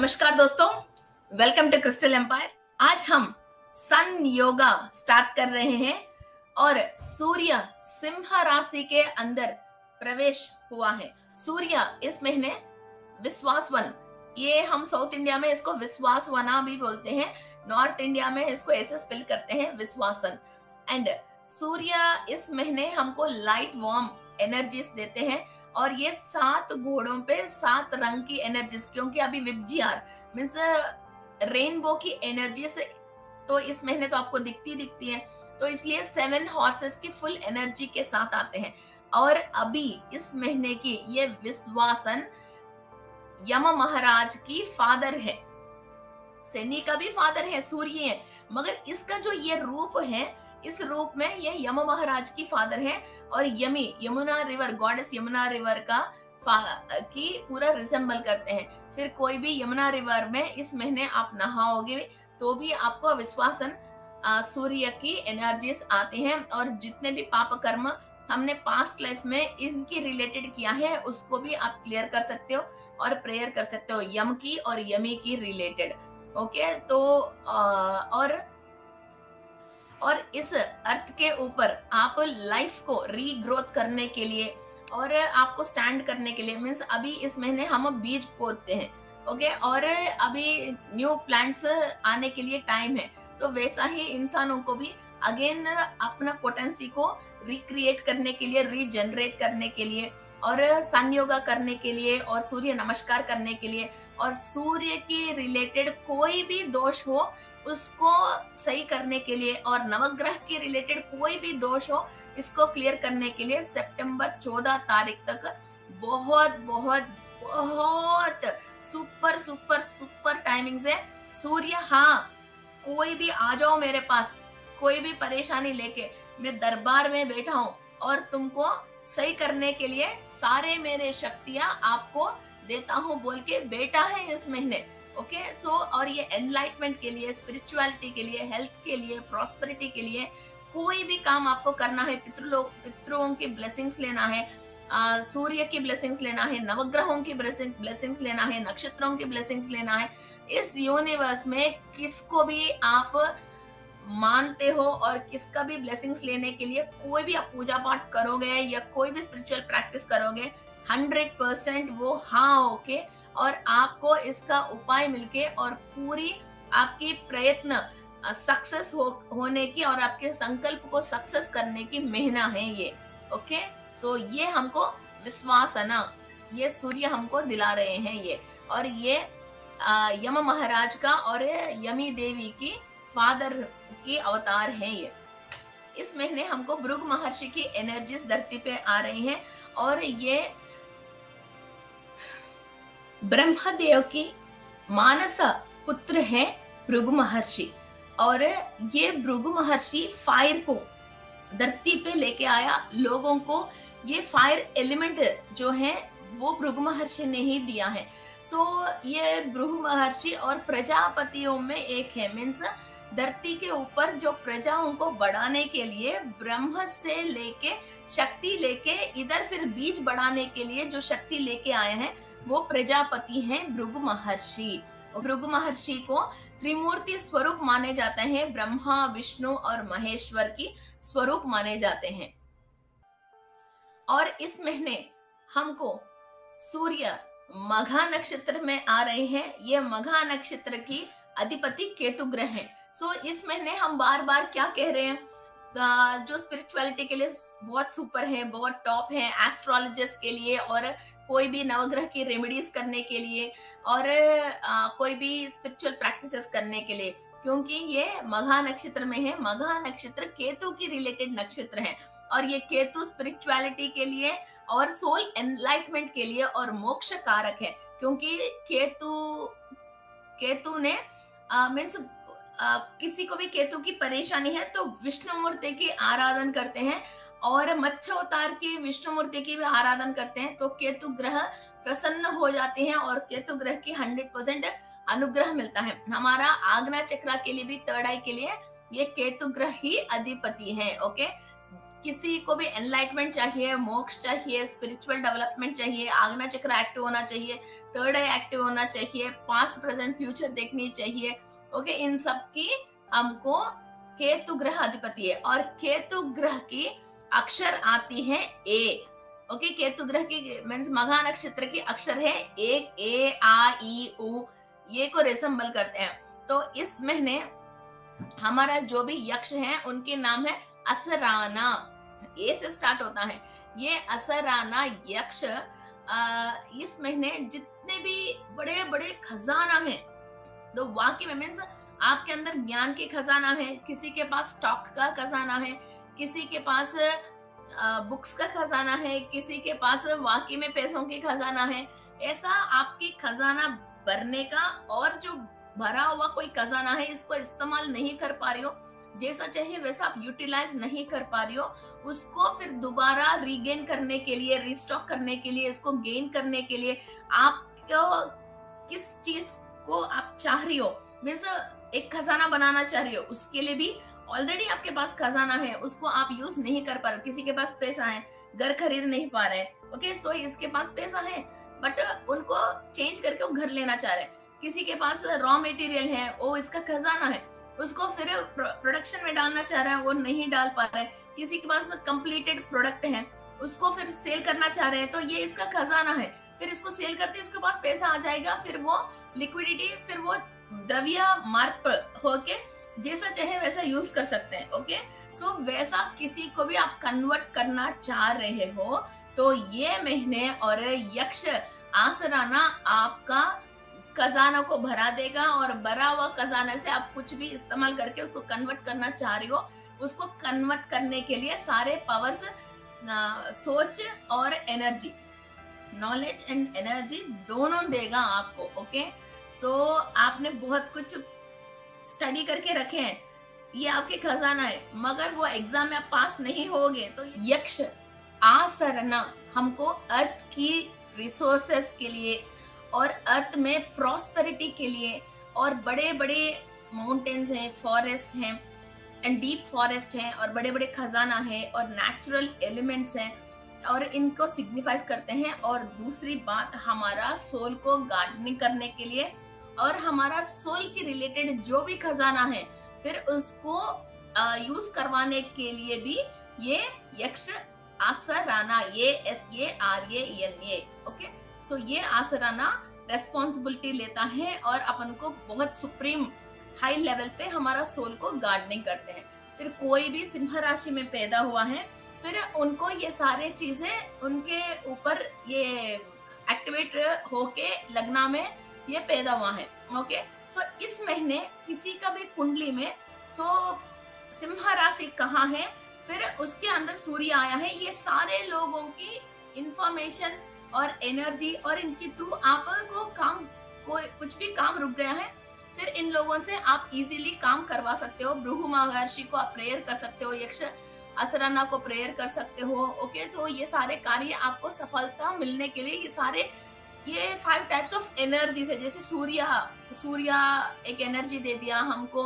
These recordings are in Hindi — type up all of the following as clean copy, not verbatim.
नमस्कार दोस्तों, वेलकम टू क्रिस्टल एम्पायर। आज हम सन योगा स्टार्ट कर रहे हैं और सूर्य सिंह राशि के अंदर प्रवेश हुआ है। सूर्य इस महीने विश्वासवन, ये हम साउथ इंडिया में इसको विश्वासवना भी बोलते हैं, नॉर्थ इंडिया में इसको ऐसे स्पेल करते हैं विश्वासन। एंड सूर्य इस महीने हमको लाइट वार्म एनर्जीज देते हैं और ये 7 घोड़ों पे 7 रंग की एनर्जीज, क्योंकि अभी विबजीआर मीन्स रेनबो की एनर्जीज तो इस महीने तो आपको दिखती है, तो इसलिए 7 हॉर्सेस की फुल एनर्जी के साथ आते हैं। और अभी इस महीने की ये विश्वासन यम महाराज की फादर है, शनि का भी फादर है, सूर्य है, मगर इसका जो ये रूप है, इस रूप में ये यम महाराज की फादर है और yummy Yamuna river, goddess Yamuna river का की पूरा रिसेंबल करते हैं। फिर कोई भी यमुना रिवर में इस महीने आप नहाओगे तो भी आपको विश्वासन सूर्य की एनर्जीज आते हैं और जितने भी पाप कर्म हमने पास्ट लाइफ में इनकी रिलेटेड किया है उसको भी आप क्लियर कर सकते हो और प्रेयर कर सकते हो यम की और यमी की रिलेटेड। ओके, तो और इस अर्थ के ऊपर आप लाइफ को रीग्रोथ करने के लिए और आपको स्टैंड करने के लिए मीन्स अभी इस महीने हम बीज बोते हैं, ओके, और अभी न्यू प्लांट्स आने के लिए टाइम है, तो वैसा ही इंसानों को भी अगेन अपना पोटेंसी को रिक्रिएट करने के लिए, रीजनरेट करने के लिए और सन योगा करने के लिए और सूर्य नमस्कार करने के लिए और सूर्य की रिलेटेड कोई भी दोष हो उसको सही करने के लिए और नवग्रह के रिलेटेड कोई भी दोष हो इसको क्लियर करने के लिए सितंबर 14 तारीख तक बहुत बहुत बहुत सुपर सुपर सुपर टाइमिंग्स है। सूर्य, हाँ, कोई भी आ जाओ मेरे पास, कोई भी परेशानी लेके मैं दरबार में बैठा हूँ और तुमको सही करने के लिए सारे मेरे शक्तियां आपको देता हूँ बोल के बेटा है इस महीने। ओके, सो और ये एनलाइटमेंट के लिए, स्पिरिचुअलिटी के लिए, हेल्थ के लिए, प्रॉस्पेरिटी के लिए कोई भी काम आपको करना है, पितरों की ब्लेसिंग्स लेना है, सूर्य की ब्लेसिंग्स लेना है, नवग्रहों की ब्लेसिंग्स लेना है, नक्षत्रों की ब्लेसिंग्स लेना है, इस यूनिवर्स में किसको भी आप मानते हो और किसका भी ब्लेसिंग्स लेने के लिए कोई भी आप पूजा पाठ करोगे या कोई भी स्पिरिचुअल प्रैक्टिस करोगे 100% वो हाँ होके और आपको इसका उपाय मिलके और पूरी आपकी प्रयत्न सक्सेस होने की और आपके संकल्प को सक्सेस करने की महीना है ये। ओके, सो ये हमको विश्वास है ना, ये सूर्य हमको दिला रहे हैं ये, और ये यम महाराज का और यमी देवी की फादर की अवतार है ये। इस महीने हमको भृगु महर्षि की एनर्जीज धरती पे आ रही हैं और ये ब्रह्मदेव की मानस पुत्र है भृगु महर्षि, और ये भृगु महर्षि फायर को धरती पे लेके आया लोगों को। ये फायर एलिमेंट जो है वो भृगु महर्षि ने ही दिया है। सो ये भृगु महर्षि और प्रजापतियों में एक है, मीन्स धरती के ऊपर जो प्रजाओं को बढ़ाने के लिए ब्रह्म से लेके शक्ति लेके इधर फिर बीज बढ़ाने के लिए जो शक्ति लेके आए हैं वो प्रजापति हैं भृगु महर्षि। भृगु महर्षि को त्रिमूर्ति स्वरूप माने जाते हैं, ब्रह्मा, विष्णु और महेश्वर की स्वरूप माने जाते हैं। और इस महीने हमको सूर्य मघा नक्षत्र में आ रहे हैं। ये मघा नक्षत्र की अधिपति केतु ग्रह है। सो इस महीने हम बार बार क्या कह रहे हैं, जो स्पिरिचुअलिटी के लिए बहुत सुपर है, बहुत टॉप है, एस्ट्रोलॉजिस्ट के लिए और कोई भी नवग्रह की रेमेडीज करने के लिए और कोई भी स्पिरिचुअल प्रैक्टिसेस करने के लिए, क्योंकि ये मघा नक्षत्र में है। मघा नक्षत्र केतु की रिलेटेड नक्षत्र है और ये केतु स्पिरिचुअलिटी के लिए और सोल एनलाइटमेंट के लिए और मोक्ष कारक है, क्योंकि केतु ने मीन्स किसी को भी केतु की परेशानी है तो विष्णु मूर्ति की आराधना करते हैं और मत्स्य अवतार की विष्णु मूर्ति की भी आराधना करते हैं, तो केतु ग्रह प्रसन्न हो जाते हैं और केतु ग्रह की 100% अनुग्रह मिलता है। हमारा आग्ना चक्र के लिए भी, थर्ड आई के लिए ये केतु ग्रह ही अधिपति है। ओके, किसी को भी एनलाइटमेंट चाहिए, मोक्ष चाहिए, स्पिरिचुअल डेवलपमेंट चाहिए, आज्ञा चक्र एक्टिव होना चाहिए, थर्ड आई एक्टिव होना चाहिए, पास्ट प्रेजेंट फ्यूचर देखनी चाहिए। ओके, इन सब की हमको केतु ग्रह अधिपति है, और केतु ग्रह की अक्षर आती है ए। ओके, केतु ग्रह की मीन्स मघा नक्षत्र की अक्षर है ए आ ई उ, ये को रिसेंबल करते हैं। तो इस महीने हमारा जो भी यक्ष है उनके नाम है असराना, ए से स्टार्ट होता है। ये असराना यक्ष इस महीने जितने भी बड़े बड़े खजाना है, तो वाकई में मीन्स आपके अंदर ज्ञान के खजाना है, किसी के पास स्टॉक का खजाना है, किसी के पास बुक्स का खजाना है, किसी के पास वाकई में पैसों की खजाना है। ऐसा आपकी खजाना भरने का, और जो भरा हुआ कोई खजाना है इसको इस्तेमाल नहीं कर पा रही हो, जैसा चाहिए वैसा आप यूटिलाइज नहीं कर पा रही हो, उसको फिर दोबारा रीगेन करने के लिए, रिस्टॉक करने के लिए, इसको गेन करने के लिए आपको किस चीज को आप चाह रही हो, मीन्स एक खजाना बनाना चाह रही हो, उसके लिए भी ऑलरेडी आपके पास खजाना है, उसको आप यूज नहीं कर पा रहे। किसी के पास पैसा है, घर खरीद नहीं पा रहे, ओके, सो इसके पास पैसा है बट उनको चेंज करके वो घर लेना चाह रहे हैं। किसी के पास रॉ मटेरियल है, वो इसका खजाना है, उसको फिर प्रोडक्शन में डालना चाह रहा है, वो नहीं डाल पा रहा है। किसी के पास कंप्लीटेड प्रोडक्ट है, उसको फिर सेल करना चाह रहे हैं, तो ये इसका खजाना है, फिर इसको सेल करते इसके पास पैसा आ जाएगा, फिर वो लिक्विडिटी, फिर वो द्रव्य मार्ग होके जैसा चाहे वैसा यूज कर सकते हैं। ओके, सो वैसा किसी को भी आप कन्वर्ट करना चाह रहे हो तो ये महीने और यक्ष आसराना आपका खजाना को भरा देगा, और भरा हुआ खजाना से आप कुछ भी इस्तेमाल करके उसको कन्वर्ट करना चाह रही हो, उसको कन्वर्ट करने के लिए सारे पावर्स, सोच और एनर्जी, नॉलेज एंड एनर्जी दोनों देगा आपको। ओके, सो आपने बहुत कुछ स्टडी करके रखे हैं, ये आपके खजाना है, मगर वो एग्जाम में आप पास नहीं होगे तो यक्ष आसरना हमको अर्थ की रिसोर्सेस के लिए और अर्थ में प्रॉस्पेरिटी के लिए, और बड़े बड़े माउंटेन्स हैं, फॉरेस्ट हैं एंड डीप फॉरेस्ट हैं, और बड़े बड़े खजाना है और नेचुरल एलिमेंट्स हैं, और इनको सिग्निफाइज करते हैं। और दूसरी बात, हमारा सोल को गार्डनिंग करने के लिए और हमारा सोल के रिलेटेड जो भी खजाना है फिर उसको यूज करवाने के लिए भी ये यक्ष आसराना, ये SARANA, ओके, सो ये आसराना रेस्पॉन्सिबिलिटी लेता है और अपन को बहुत सुप्रीम हाई लेवल पे हमारा सोल को गार्डनिंग करते हैं। फिर कोई भी सिंह राशि में पैदा हुआ है, फिर उनको ये सारे चीजें उनके ऊपर ये एक्टिवेट होके लगना में ये पैदा हुआ है। ओके, सो इस महीने किसी का भी कुंडली में सिंह राशि कहाँ है, फिर उसके अंदर सूर्य आया है, ये सारे लोगों की इंफॉर्मेशन और एनर्जी, और इनके थ्रू आपको काम, कोई कुछ भी काम रुक गया है, फिर इन लोगों से आप इजीली काम करवा सकते हो। भृगु महर्षि को आप प्रेयर कर सकते हो, यक्ष असराना को प्रेयर कर सकते हो। ओके, तो ये सारे कार्य आपको सफलता मिलने के लिए ये 5 टाइप्स ऑफ एनर्जी है। जैसे सूर्य एक एनर्जी दे दिया हमको,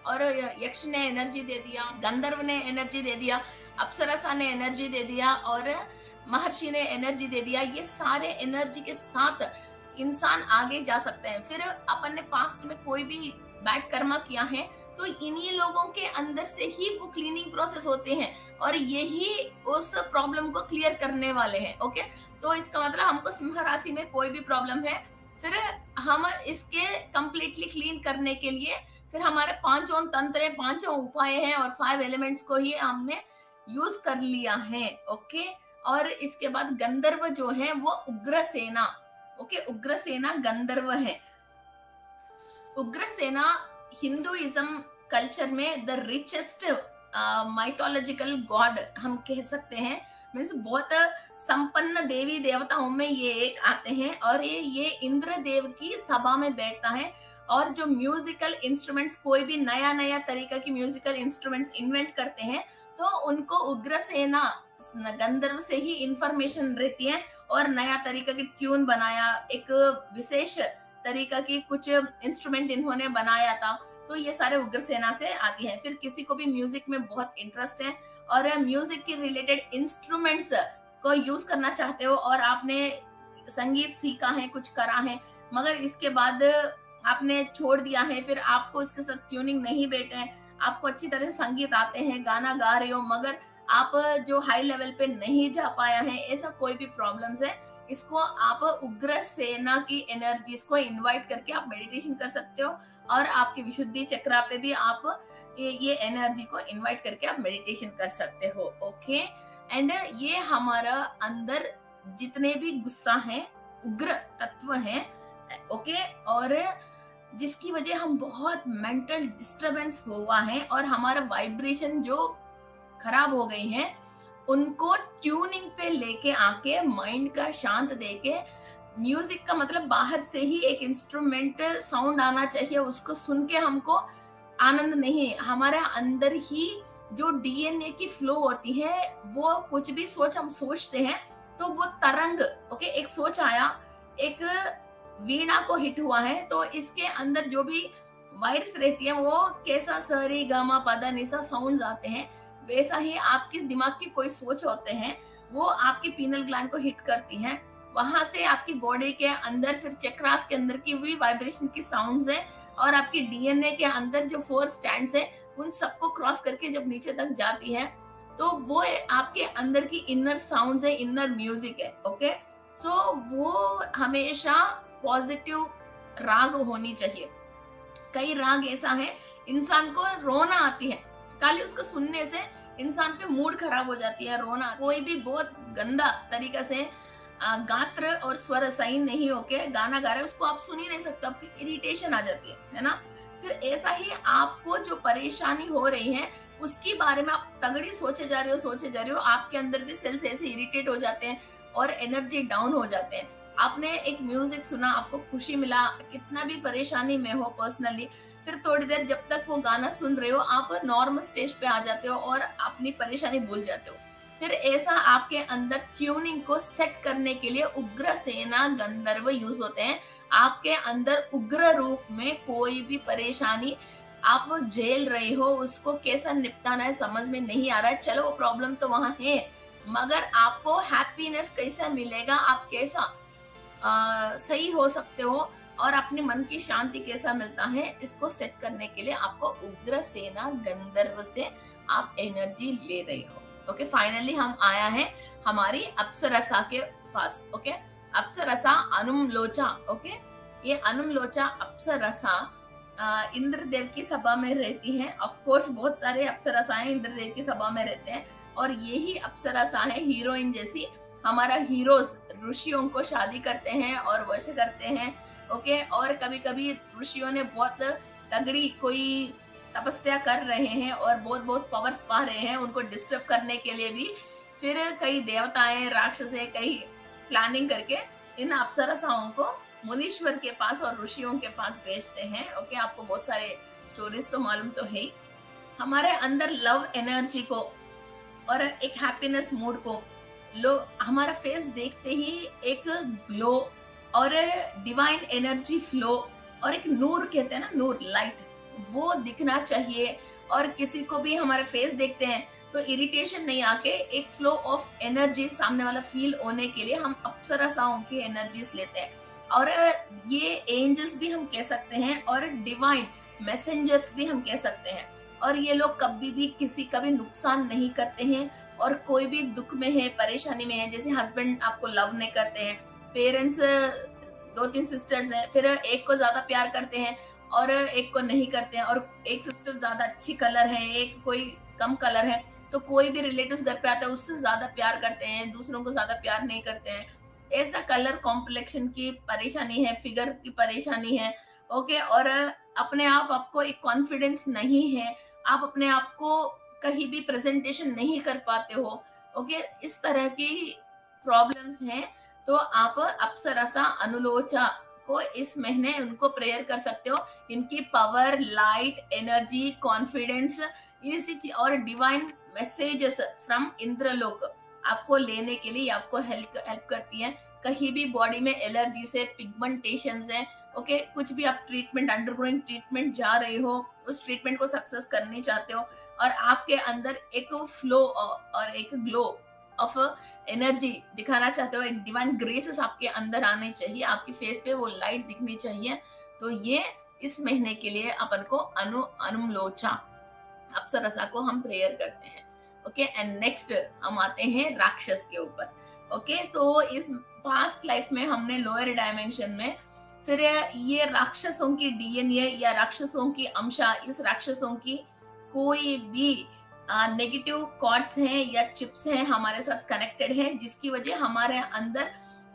और यक्ष ने एनर्जी दे दिया, गंधर्व ने एनर्जी दे दिया, अप्सरसा ने एनर्जी दे दिया, और महर्षि ने एनर्जी दे दिया। ये सारे एनर्जी के साथ इंसान आगे जा सकते हैं। फिर अपन ने पास्ट में कोई भी बैड कर्मा किया है तो इन्हीं लोगों के अंदर से ही वो क्लीनिंग प्रोसेस होते हैं, और यही उस प्रॉब्लम को क्लियर करने वाले हैं। ओके, तो इसका मतलब हमको सिंह राशि में कोई भी प्रॉब्लम है, फिर हम इसके कंप्लीटली क्लीन करने के लिए फिर हमारे 5 तंत्र है, 5 उपाय हैं, और 5 एलिमेंट्स को ही हमने यूज कर लिया है। ओके, और इसके बाद गंधर्व जो है वो उग्रसेना, ओके, उग्रसेना गंधर्व है। उग्रसेना हिंदुइज्म कल्चर में द रिचेस्ट माइथोलॉजिकल गॉड हम कह सकते हैं, मीन्स बहुत संपन्न देवी देवताओं में ये एक आते हैं, और ये इंद्र देव की सभा में बैठता है। और जो म्यूजिकल इंस्ट्रूमेंट्स, कोई भी नया नया तरीका की म्यूजिकल इंस्ट्रूमेंट्स इन्वेंट करते हैं तो उनको उग्रसेना गंधर्व से ही इंफॉर्मेशन रहती है, और नया तरीका की ट्यून बनाया, एक विशेष तरीका की कुछ इंस्ट्रूमेंट इन्होंने बनाया था, तो ये सारे उग्रसेना से आती है। फिर किसी को भी म्यूजिक में बहुत इंटरेस्ट है और म्यूजिक के रिलेटेड इंस्ट्रूमेंट्स को यूज करना चाहते हो और आपने संगीत सीखा है, कुछ करा है, मगर इसके बाद आपने छोड़ दिया है, फिर आपको इसके साथ ट्यूनिंग नहीं बैठे हैं, आपको अच्छी तरह से संगीत आते हैं, गाना गा रहे हो, मगर आप जो हाई लेवल पे नहीं जा पाया है, ऐसा कोई भी प्रॉब्लम्स है, इसको आप उग्र सेना की एनर्जीज को इनवाइट करके आप मेडिटेशन कर सकते हो और आपकी विशुद्धि चक्रा पे भी आप ये एनर्जी को इनवाइट करके आप मेडिटेशन कर सकते हो। ओके, एंड ये हमारा अंदर जितने भी गुस्सा है, उग्र तत्व है, ओके, और जिसकी वजह हम बहुत मेंटल डिस्टरबेंस हुआ है और हमारा वाइब्रेशन जो खराब हो गई है, उनको ट्यूनिंग पे लेके आके माइंड का शांत देके, म्यूजिक का मतलब बाहर से ही एक इंस्ट्रूमेंट साउंड आना चाहिए, उसको सुन के हमको आनंद नहीं, हमारे अंदर ही जो डीएनए की फ्लो होती है, वो कुछ भी सोच हम सोचते हैं तो वो तरंग, ओके, एक सोच आया, एक वीणा को हिट हुआ है, तो इसके अंदर जो भी वायर्स रहती है वो कैसा सरी गामा पदा निसा साउंड आते हैं, वैसा ही आपके दिमाग की कोई सोच होते हैं, वो आपकी पीनल ग्लैंड को हिट करती हैं, वहां से आपकी बॉडी के अंदर फिर चक्रास के अंदर की भी वाइब्रेशन की साउंड्स है और आपकी डीएनए के अंदर जो 4 स्टैंड्स है, उन सबको क्रॉस करके जब नीचे तक जाती है, तो वो आपके अंदर की इनर साउंड्स है, इनर म्यूजिक है। ओके, सो वो हमेशा पॉजिटिव राग होनी चाहिए। कई राग ऐसा है, इंसान को रोना आती है, खाली उसको सुनने से इंसान पे मूड खराब हो जाती है, रोना, कोई भी बहुत गंदा तरीका से गात्र और स्वर सही नहीं होके गाना गा रहे, उसको आप सुन ही नहीं सकते, आपकी इरिटेशन आ जाती है ना। फिर ऐसा ही आपको जो परेशानी हो रही है, उसके बारे में आप तगड़ी सोचे जा रहे हो, आपके अंदर भी सेल्स ऐसे इरिटेट हो जाते हैं और एनर्जी डाउन हो जाते हैं। आपने एक म्यूजिक सुना, आपको खुशी मिला, कितना भी परेशानी में हो पर्सनली, फिर थोड़ी देर जब तक वो गाना सुन रहे हो, आप नॉर्मल स्टेज पे आ जाते हो और अपनी परेशानी भूल जाते हो। फिर ऐसा आपके अंदर ट्यूनिंग को सेट करने के लिए उग्र सेना गंधर्व यूज होते हैं। आपके अंदर उग्र रूप में कोई भी परेशानी आप झेल रहे हो, उसको कैसा निपटाना है समझ में नहीं आ रहा है, चलो वो प्रॉब्लम तो वहां है, मगर आपको हैप्पीनेस कैसा मिलेगा, आप कैसा सही हो सकते हो और अपने मन की शांति कैसा मिलता है, इसको सेट करने के लिए आपको उग्र सेना गंधर्व से आप एनर्जी ले रहे हो। ओके, फाइनली हम आया है हमारी अप्सरसा के पास। ओके, अप्सरसा अनुमलोचा। ओके, ये अनुमलोचा अप्सरसा इंद्रदेव की सभा में रहती हैं। ऑफ कोर्स बहुत सारे अप्सरसाएं इंद्रदेव की सभा में रहते हैं और यही अप्सरसा है हीरोइन जैसी, हमारा हीरोज ऋषियों को शादी करते हैं और वश करते हैं। ओके, और कभी कभी ऋषियों ने बहुत तगड़ी कोई तपस्या कर रहे हैं और बहुत बहुत पावर्स पा रहे हैं, उनको डिस्टर्ब करने के लिए भी फिर कई देवताएं राक्षसे कई प्लानिंग करके इन अप्सरसाओं को मुनीश्वर के पास और ऋषियों के पास भेजते हैं। ओके, आपको बहुत सारे स्टोरीज तो मालूम तो है ही। हमारे अंदर लव एनर्जी को और एक हैप्पीनेस मूड को लो, हमारा फेस देखते ही एक ग्लो और डिवाइन एनर्जी फ्लो और एक नूर कहते हैं ना, नूर, लाइट, वो दिखना चाहिए। और किसी को भी हमारा फेस देखते हैं तो इरिटेशन नहीं आके एक फ्लो ऑफ एनर्जी सामने वाला फील होने के लिए हम अप्सराओं की एनर्जीज लेते हैं। और ये एंजल्स भी हम कह सकते हैं और डिवाइन मैसेंजर्स भी हम कह सकते हैं। और ये लोग कभी भी किसी का भी नुकसान नहीं करते हैं और कोई भी दुख में है, परेशानी में है, जैसे हस्बैंड आपको लव नहीं करते हैं, पेरेंट्स 2-3 सिस्टर्स हैं, फिर एक को ज्यादा प्यार करते हैं और एक को नहीं करते हैं, और एक सिस्टर ज्यादा अच्छी कलर है, एक कोई कम कलर है, तो कोई भी रिलेटिव्स घर पे आता है उससे ज्यादा प्यार करते हैं, दूसरों को ज्यादा प्यार नहीं करते हैं। ऐसा कलर कॉम्प्लेक्शन की परेशानी है, फिगर की परेशानी है। ओके, और अपने आप आपको एक कॉन्फिडेंस नहीं है, आप अपने आप को कहीं भी प्रेजेंटेशन नहीं कर पाते हो। ओके, इस तरह की प्रॉब्लम्स हैं, तो आप अप्सरसा अनुलोचा को इस महीने उनको प्रेयर कर सकते हो। इनकी पावर, लाइट, एनर्जी, कॉन्फिडेंस, इसी और डिवाइन मैसेजेस फ्रॉम इंद्रलोक आपको लेने के लिए आपको हेल्प करती है। कहीं भी बॉडी में एलर्जी से, पिगमेंटेशन है, ओके, कुछ भी आप ट्रीटमेंट, अंडरगोइंग ट्रीटमेंट जा रहे हो, उस ट्रीटमेंट को सक्सेस करनी चाहते हो, और आपके अंदर एक फ्लो और एक ग्लो ऑफ एनर्जी दिखाना चाहते हो, एक डिवाइन ग्रेसेस आपके अंदर आने चाहिए, आपकी फेस पे वो लाइट दिखनी चाहिए, तो ये इस महीने के लिए अपन को अनुमलोचा अप्सरसा को हम प्रेयर करते हैं। ओके, एंड नेक्स्ट हम आते हैं राक्षस के ऊपर। ओके, सो इस पास्ट लाइफ में हमने लोअर डायमेंशन में फिर ये राक्षसों की डीएनए या राक्षसों की अंशा, इस राक्षसों की कोई भी नेगेटिव कॉर्ड्स हैं या चिप्स हैं हमारे साथ कनेक्टेड हैं, जिसकी वजह हमारे अंदर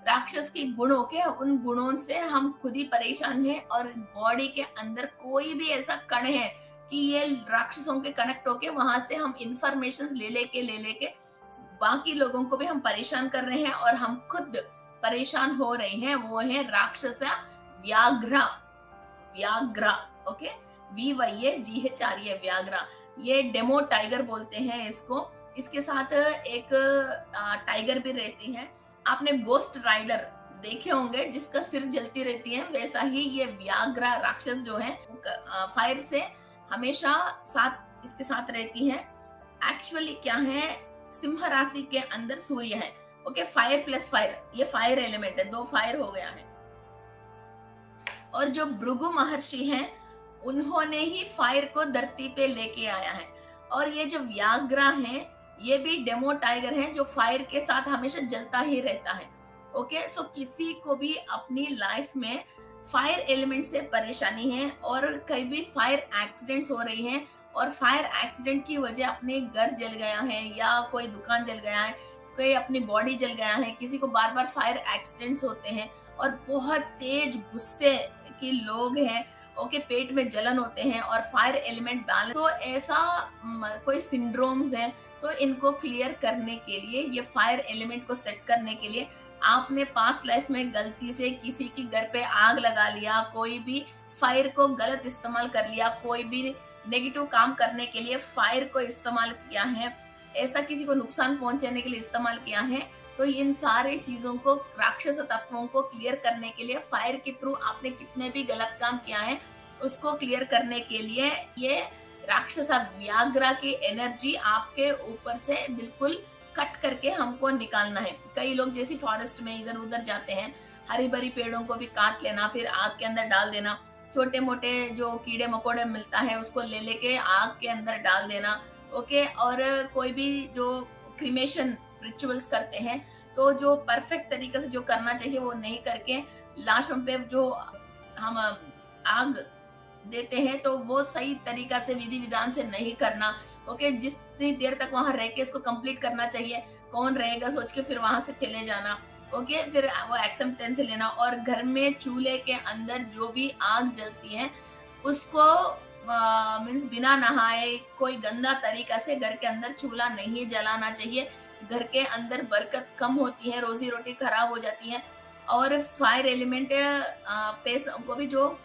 राक्षस के गुणों के, उन गुणों से हम खुद ही परेशान हैं, और बॉडी के अंदर कोई भी ऐसा कण है कि ये राक्षसों के कनेक्ट होके वहां से हम इंफॉर्मेशन ले लेके बाकी लोगों को भी हम परेशान कर रहे हैं और हम खुद परेशान हो रहे हैं। वो है राक्षस व्याघ्रा। व्याघ्रा, ओके, VYAGHRA, व्याघ्रा। ये डेमो टाइगर बोलते हैं इसको। इसके साथ एक टाइगर भी रहती है। आपने गोस्ट राइडर देखे होंगे जिसका सिर जलती रहती है, वैसा ही ये व्याघ्रा राक्षस जो है फायर से हमेशा साथ इसके साथ रहती है। एक्चुअली क्या है, सिंह राशि के अंदर सूर्य है। ओके, फायर प्लस फायर, ये फायर एलिमेंट है, 2 फायर हो गया है। और जो भृगु महर्षि हैं, उन्होंने ही फायर को धरती पे लेके आया है। और ये जो व्याघ्रा है, ये भी डेमो टाइगर है जो फायर के साथ हमेशा जलता ही रहता है। ओके, सो किसी को भी अपनी लाइफ में फायर एलिमेंट से परेशानी है और कहीं भी फायर एक्सीडेंट्स हो रही हैं, और फायर एक्सीडेंट की वजह अपने घर जल गया है या कोई दुकान जल गया है, कोई अपनी बॉडी जल गया है, किसी को बार बार फायर एक्सीडेंट्स होते हैं और बहुत तेज गुस्से के लोग हैं। ओके, पेट में जलन होते हैं और फायर एलिमेंट बैलेंस, तो ऐसा कोई सिंड्रोम्स हैं, तो इनको क्लियर करने के लिए, ये फायर एलिमेंट को सेट करने के लिए, आपने पास्ट लाइफ में गलती से किसी की घर पे आग लगा लिया, कोई भी फायर को गलत इस्तेमाल कर लिया, कोई भी नेगेटिव काम करने के लिए फायर को इस्तेमाल किया है, ऐसा किसी को नुकसान पहुंचाने के लिए इस्तेमाल किया है, तो इन सारे चीजों को, राक्षस तत्वों को क्लियर करने के लिए, फायर के थ्रू आपने कितने भी गलत काम किया है उसको क्लियर करने के लिए, ये राक्षस व्याघ्रा की एनर्जी आपके ऊपर से बिल्कुल कट करके हमको निकालना है। कई लोग जैसे फॉरेस्ट में इधर उधर जाते हैं, हरी भरी पेड़ों को भी काट लेना, फिर आग के अंदर डाल देना, छोटे मोटे जो कीड़े मकोड़े मिलता है उसको ले लेके आग के अंदर डाल देना। ओके, और कोई भी जो क्रीमेशन रिचुअल्स करते हैं, तो जो परफेक्ट तरीके से जो करना चाहिए वो नहीं करके लाशों पे जो हम आग देते हैं, तो वो सही तरीका से विधि विधान से नहीं करना। ओके, जितनी देर तक वहां रह के इसको कंप्लीट करना चाहिए, कौन रहेगा सोच के फिर वहां से चले जाना। ओके, फिर वो एक्सेप्टेंस लेना, और घर में चूल्हे के अंदर जो भी आग जलती है उसको मीन्स बिना नहाए कोई गंदा तरीका से घर के अंदर चूल्हा नहीं जलाना चाहिए। घर के अंदर बरकत कम होती है, रोजी रोटी खराब हो जाती है, और फायर एलिमेंट पैसों को भी, जो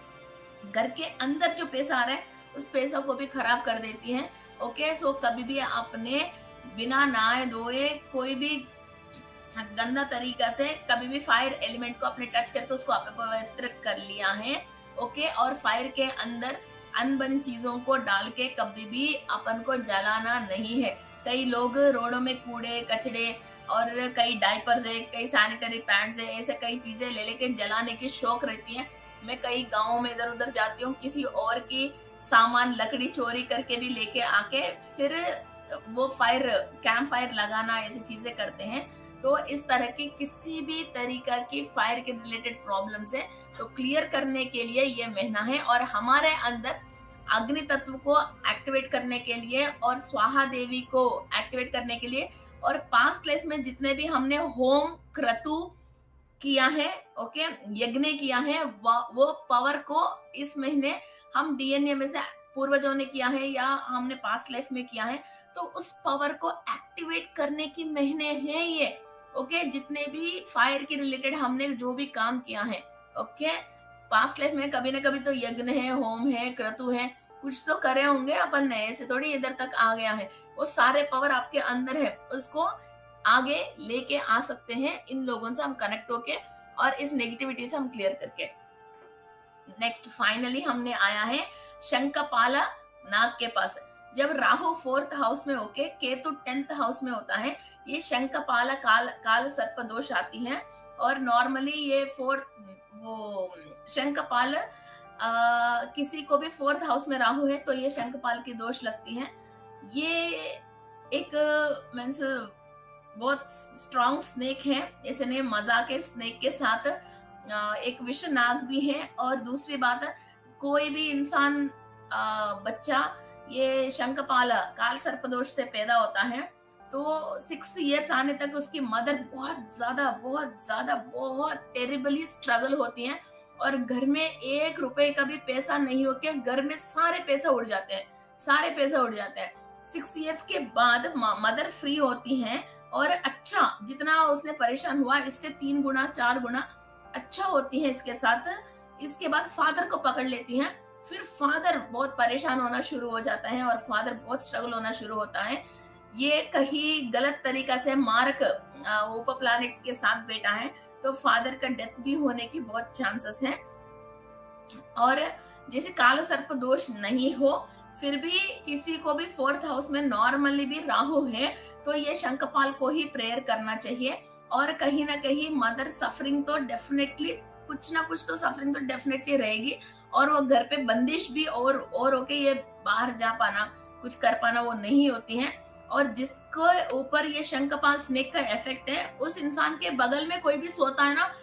घर के अंदर जो पैसा आ रहा है उस पैसा को भी खराब कर देती है। ओके, सो कभी भी आपने बिना नहाए धोए कोई भी गंदा तरीका से कभी भी फायर एलिमेंट को अपने टच करके उसको अपवित्र कर लिया है। ओके, और फायर के अंदर अनबन चीजों को डाल के कभी भी अपन को जलाना नहीं है। कई लोग रोडों में कूड़े कचड़े और कई डायपर्स है, कई सैनिटरी पैड्स है, ऐसे कई चीजें ले लेके जलाने की शौक रहती है। मैं कई गाँव में इधर उधर जाती हूँ, किसी और की सामान लकड़ी चोरी करके भी लेके आके फिर वो फायर, कैंप फायर लगाना, ऐसी चीजें करते हैं। तो इस तरह की किसी भी तरीका की फायर के रिलेटेड प्रॉब्लम्स है तो क्लियर करने के लिए ये महीना है। और हमारे अंदर अग्नि तत्व को एक्टिवेट करने के लिए और स्वाहा देवी को एक्टिवेट करने के लिए, और पास्ट लाइफ में जितने भी हमने होम क्रतु किया है, ओके, यज्ञ किया है, वो पावर को इस महीने हम डीएनए में से पूर्वजों ने किया है या हमने पास्ट लाइफ में किया है, तो उस पावर को एक्टिवेट करने की महीने हैं ये। ओके, जितने भी फायर के रिलेटेड हमने जो भी काम किया है, ओके, पास्ट लाइफ में कभी ना कभी तो यज्ञ है, होम है, क्रतु है, कुछ तो करे होंगे अपन ने, ऐसे थोड़ी इधर तक आ गया है। वो सारे पावर आपके अंदर है, उसको आगे लेके आ सकते हैं इन लोगों से हम कनेक्ट होके और इस नेगेटिविटी से हम क्लियर करके। नेक्स्ट फाइनली हमने आया है शंखपाला नाग के पास। जब राहु 4th हाउस में होके केतु 10th हाउस में होता है, ये शंखपाला काल काल सर्प दोष आती है। और नॉर्मली ये वो शंखपाल किसी को भी 4th हाउस में राहु है तो ये शंखपाल की दोष लगती है। ये एक मीन्स बहुत स्ट्रॉन्ग स्नेक है। इसने मजा के स्नेक के साथ एक विष नाग भी है। और दूसरी बात, कोई भी इंसान बच्चा ये शंखपाला काल सर्पदोष से पैदा होता है तो 6 इयर्स आने तक उसकी मदर बहुत टेरिबली स्ट्रगल होती है। और घर में 1 रुपए का भी पैसा नहीं हो के घर में सारे पैसे उड़ जाते हैं, सारे पैसे उड़ जाते हैं। 6 इयर्स के बाद मदर फ्री होती है और अच्छा जितना उसने परेशान हुआ इससे 3 गुना 4 गुना अच्छा होती है इसके साथ। इसके बाद फादर को पकड़ लेती हैं। फिर फादर बहुत परेशान होना शुरू हो जाता है और फादर बहुत स्ट्रगल होना शुरू होता है। ये कहीं गलत तरीका से मार्क ओपो प्लैनेट्स के साथ बैठा है तो फादर का डेथ भी होने की बहुत चांसेस हैं। और जैसे काल सर्प दोष नहीं हो फिर भी किसी को भी 4th हाउस में नॉर्मली भी राहु है तो ये शंखपाल को ही प्रेयर करना चाहिए। और कहीं ना कहीं मदर सफरिंग तो डेफिनेटली कुछ ना कुछ तो सफरिंग तो डेफिनेटली रहेगी। और वो घर पे बंदिश भी और होके ये बाहर जा पाना कुछ कर पाना वो नहीं होती है। और जिसको ऊपर ये शंखपाल स्नेक का इफेक्ट है उस इंसान के बगल में कोई भी सोता है ना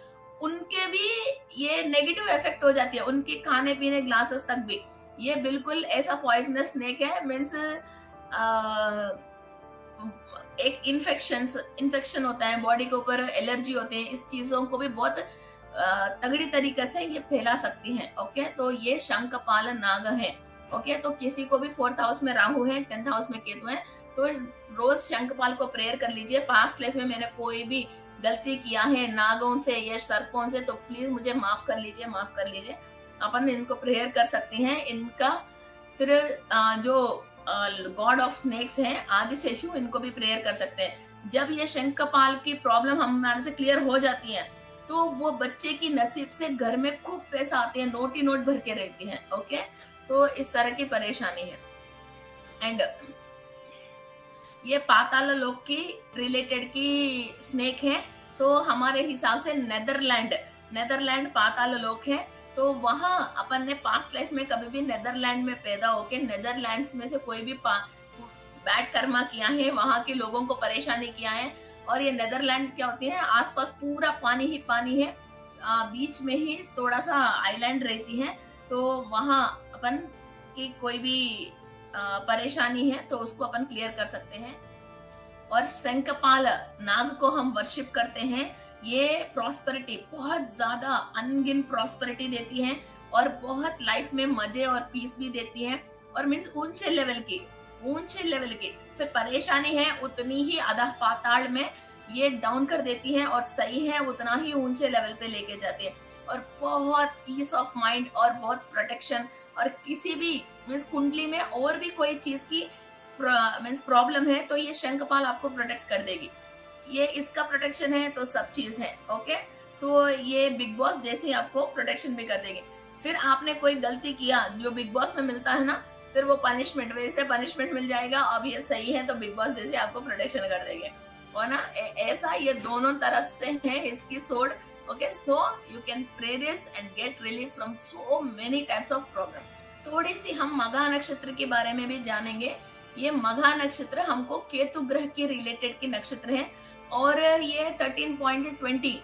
उनके भी ये नेगेटिव इफेक्ट हो जाती है, उनके खाने पीने ग्लासेस तक भी। ये बिल्कुल ऐसा पॉइजनस स्नेक है। मीन्स एक इन्फेक्शन होता है बॉडी के ऊपर, एलर्जी होती है, इस चीजों को भी बहुत तगड़ी तरीके से ये फैला सकती है। ओके, तो ये शंखपाल नाग है। ओके, तो किसी को भी 4th हाउस में राहु है 10th हाउस में केतु है तो रोज शंखपाल को प्रेयर कर लीजिए। पास्ट लाइफ में मैंने कोई भी गलती किया है नागों से या सर्पों से तो प्लीज मुझे माफ कर लीजिए, माफ कर लीजिए। अपन इनको प्रेयर कर सकते हैं इनका। फिर जो गॉड ऑफ स्नेक्स हैं आदिशेषु, इनको भी प्रेयर कर सकते हैं। जब ये शंखपाल की प्रॉब्लम हमारे से क्लियर हो जाती है तो वो बच्चे की नसीब से घर में खूब पैसा आते हैं, नोट ही नोट भर के रहती है। ओके, सो इस तरह की परेशानी है। एंड ये पाताल लोक की रिलेटेड की स्नेक है। सो हमारे हिसाब से नेदरलैंड पाताल लोक है। तो वहां अपन ने पास्ट लाइफ में कभी भी नेदरलैंड में पैदा होके नेदरलैंड्स में से कोई भी बैड कर्मा किया है, वहां के लोगों को परेशानी किया है। और ये नेदरलैंड क्या होती है, आसपास पूरा पानी ही पानी है, बीच में ही थोड़ा सा आइलैंड रहती है। तो वहां अपन की कोई भी परेशानी है तो उसको अपन क्लियर कर सकते हैं। और शंखपाल नाग को हम वर्शिप करते हैं। ये प्रॉस्पेरिटी बहुत ज्यादा अनगिन प्रॉस्पेरिटी देती है और बहुत लाइफ में मजे और पीस भी देती है। और मीन्स ऊंचे लेवल की फिर परेशानी है उतनी ही अधः पाताल में ये डाउन कर देती है और सही है उतना ही ऊंचे लेवल पे लेके जाती है। और बहुत पीस ऑफ माइंड और बहुत प्रोटेक्शन। और किसी भी मीन्स कुंडली में और भी कोई चीज की मीन्स प्रॉब्लम है तो ये शंखपाल आपको प्रोटेक्ट कर देगी। ये इसका प्रोटेक्शन है तो सब चीज है। ओके, सो ये बिग बॉस जैसे आपको प्रोटेक्शन भी कर देगी। फिर आपने कोई गलती किया जो बिग बॉस में मिलता है ना, फिर वो पनिशमेंट वैसे पनिशमेंट मिल जाएगा। अब ये सही है तो बिग बॉस जैसे आपको प्रोटेक्शन कर देंगे, और ना ऐसा ये दोनों तरफ से है इसकी सोड। Okay, so you can pray this and get relief from so many types of problems. थोड़ी सी हम मघा नक्षत्र के बारे में भी जानेंगे। ये मघा नक्षत्र हमको केतु ग्रह के रिलेटेड की नक्षत्र है और ये 13.20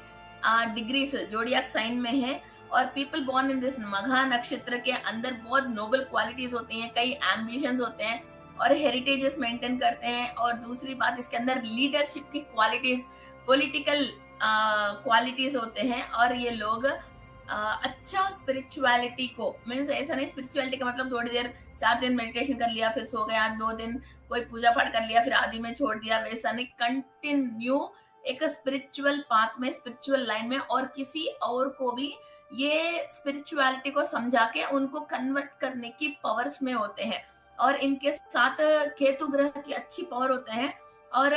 डिग्रीज जोडियाक साइन में है। और पीपल बोर्न इन दिस मघा नक्षत्र के अंदर बहुत नोबल क्वालिटीज होती हैं, कई एम्बिशंस होते हैं और हेरिटेजेस मेंटेन करते हैं। और दूसरी बात, इसके अंदर लीडरशिप की क्वालिटीज, पॉलिटिकल क्वालिटीज होते हैं। और ये लोग अच्छा स्पिरिचुअलिटी को मीन्स ऐसा नहीं, स्पिरिचुअलिटी का मतलब थोड़ी देर 4 दिन मेडिटेशन कर लिया फिर सो गया, 2 दिन कोई पूजा पाठ कर लिया फिर आदि में छोड़ दिया, वैसा नहीं। कंटिन्यू एक स्पिरिचुअल पाथ में, स्पिरिचुअल लाइन में, और किसी और को भी ये स्पिरिचुअलिटी को समझा के उनको कन्वर्ट करने की पावर्स में होते हैं। और इनके साथ केतु ग्रह की अच्छी पावर होते हैं। और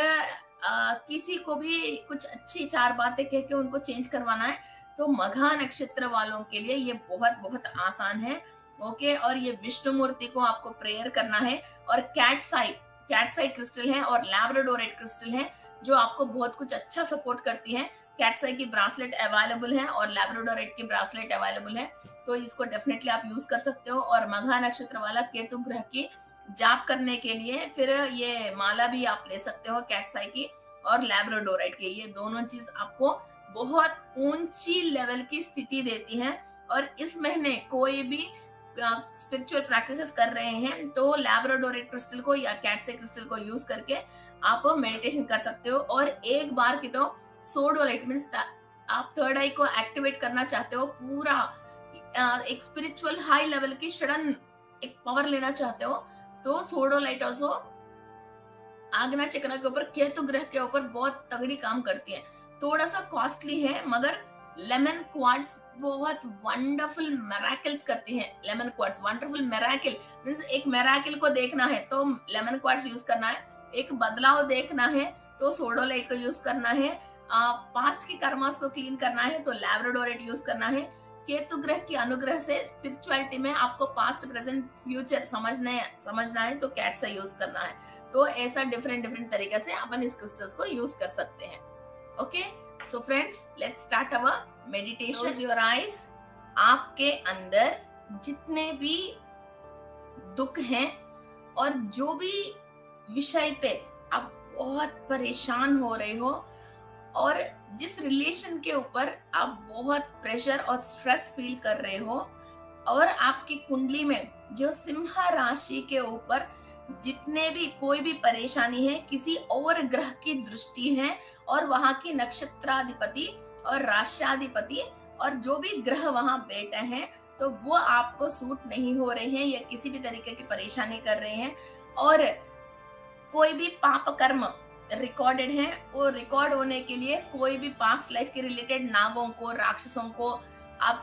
किसी को भी कुछ अच्छी 4 बातें कह के उनको चेंज करवाना है तो मघा नक्षत्र वालों के लिए ये बहुत बहुत आसान है। ओके, और ये विष्णु मूर्ति को आपको प्रेयर करना है। और कैटसाई क्रिस्टल है और लैब्राडोराइट क्रिस्टल है, जो आपको बहुत कुछ अच्छा सपोर्ट करती है। कैटसाई की ब्रासलेट अवेलेबल है और लैब्राडोराइट की ब्रासलेट अवेलेबल है, तो इसको डेफिनेटली आप यूज कर सकते हो। और मघा नक्षत्र वाला केतु ग्रह की जाप करने के लिए फिर ये माला भी आप ले सकते हो कैटसाई की और लैब्राडोराइट की। ये दोनों चीज आपको बहुत ऊंची लेवल की स्थिति देती है। और इस महीने कोई भी स्पिरिचुअल प्रैक्टिसेस कर रहे हैं तो लैब्राडोराइट क्रिस्टल को या कैटसाई क्रिस्टल को यूज करके आप मेडिटेशन कर सकते हो। और एक बार की तो सोडोलाइट मीन्स आप थर्ड आई को एक्टिवेट करना चाहते हो, पूरा एक स्पिरिचुअल हाई लेवल की सडन एक पावर लेना चाहते हो, तो सोडोलाइट ऑल्सो आग्ना चक्र के ऊपर, केतु ग्रह के ऊपर बहुत तगड़ी काम करती है। थोड़ा सा कॉस्टली है, मगर लेमन क्वार्ट्स बहुत वंडरफुल मेराकल्स करती है। Lemon quartz wonderful miracle means एक मेराकल को देखना है तो लेमन क्वार्ट्स यूज करना है, एक बदलाव देखना है तो सोडोलाइट को यूज करना है, पास्ट की कर्मास को क्लीन करना है तो लैब्राडोराइट यूज करना है। केतु ग्रह की अनुग्रह से स्पिरिचुअलिटी में आपको पास्ट प्रेजेंट फ्यूचर समझना है तो कैट से यूज करना है। तो ऐसा डिफरेंट डिफरेंट तरीके से अपन इस क्रिस्टल्स को यूज कर सकते हैं। Okay, so friends, let's start our meditation. Close your eyes. आपके अंदर जितने भी दुख हैं और जो भी विषय पे आप बहुत परेशान हो रहे हो और जिस रिलेशन के ऊपर आप बहुत प्रेशर और स्ट्रेस फील कर रहे हो, और आपकी कुंडली में जो सिंह राशि के ऊपर जितने भी कोई भी परेशानी है, किसी और ग्रह की दृष्टि है और वहां की नक्षत्राधिपति और राष्ट्राधिपति और जो भी ग्रह वहां बैठे हैं, तो वो आपको सूट नहीं हो रहे हैं या किसी भी तरीके की परेशानी कर रहे हैं, और कोई भी पाप कर्म रिकॉर्डेड है, वो रिकॉर्ड होने के लिए कोई भी पास्ट लाइफ के रिलेटेड नागों को, राक्षसों को आप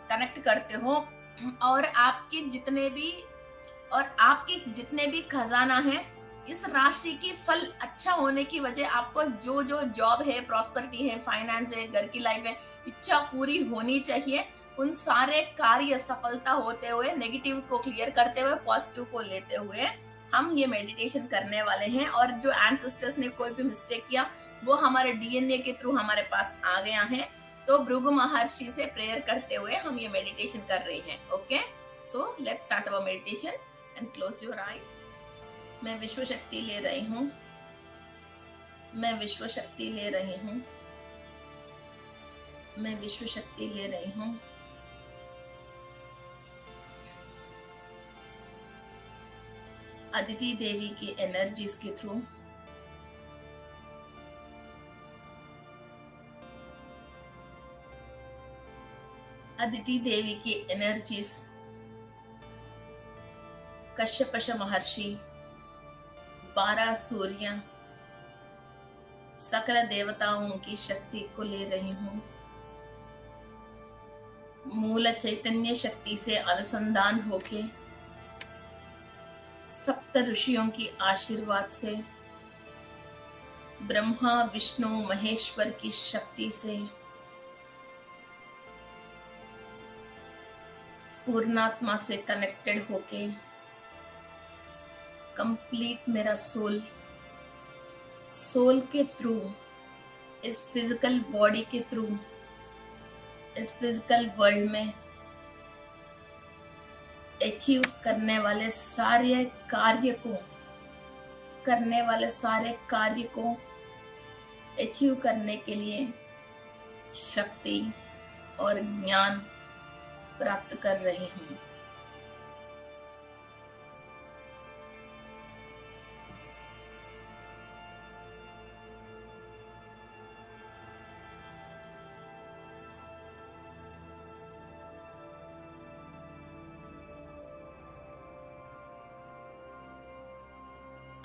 कनेक्ट करते हो, और आपके जितने भी खजाना है, इस राशि की फल अच्छा होने की वजह आपको जो जो जॉब है, प्रॉस्पेरिटी है, फाइनेंस है, घर की लाइफ है, इच्छा पूरी होनी चाहिए। उन सारे कार्य सफलता होते हुए, नेगेटिव को क्लियर करते हुए, पॉजिटिव को लेते हुए हम ये मेडिटेशन करने वाले हैं। और जो एंसेस्टर्स ने कोई भी मिस्टेक किया वो हमारे डीएनए के थ्रू हमारे पास आ गया है, तो भृगु महर्षि से प्रेयर करते हुए हम ये मेडिटेशन कर रहे हैं। Okay, so let's start our meditation and close your eyes. मैं विश्व शक्ति ले रही हूँ, मैं विश्व शक्ति ले रही हूँ, मैं विश्व शक्ति ले रही हूँ। अदिति देवी की एनर्जीज के थ्रू अदिति देवी की एनर्जीज, कश्यपश महर्षि, 12 सूर्य, सकल देवताओं की शक्ति को ले रही हूँ। मूल चैतन्य शक्ति से अनुसंधान होके, सप्त ऋषियों की आशीर्वाद से, ब्रह्मा विष्णु महेश्वर की शक्ति से, पूर्णात्मा से कनेक्टेड होके, कंप्लीट मेरा सोल के थ्रू, इस फिजिकल बॉडी के थ्रू, इस फिजिकल वर्ल्ड में अचीव करने वाले सारे कार्य को अचीव करने के लिए शक्ति और ज्ञान प्राप्त कर रही हूँ।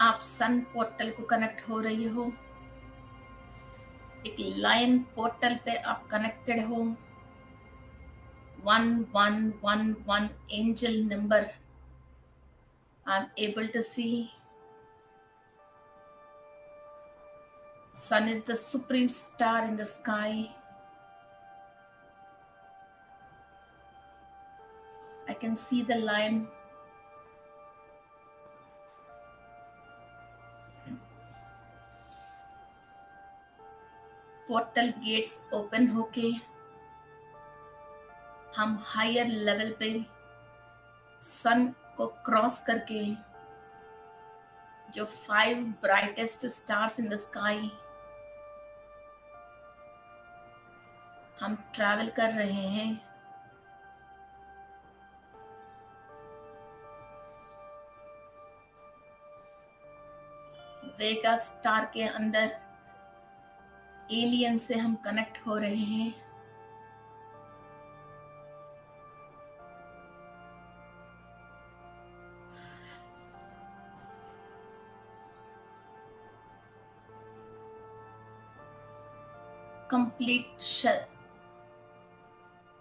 आप सन पोर्टल को कनेक्ट हो रही हो, एक लाइन पोर्टल पे आप कनेक्टेड हो। 1111 angel number I am able to see. Sun is the supreme star in the sky. can see the lion. Portal gates open होके हम हायर लेवल पे सन को क्रॉस करके जो 5 brightest stars in the sky हम ट्रैवल कर रहे हैं। वेगा स्टार के अंदर एलियन से हम कनेक्ट हो रहे हैं।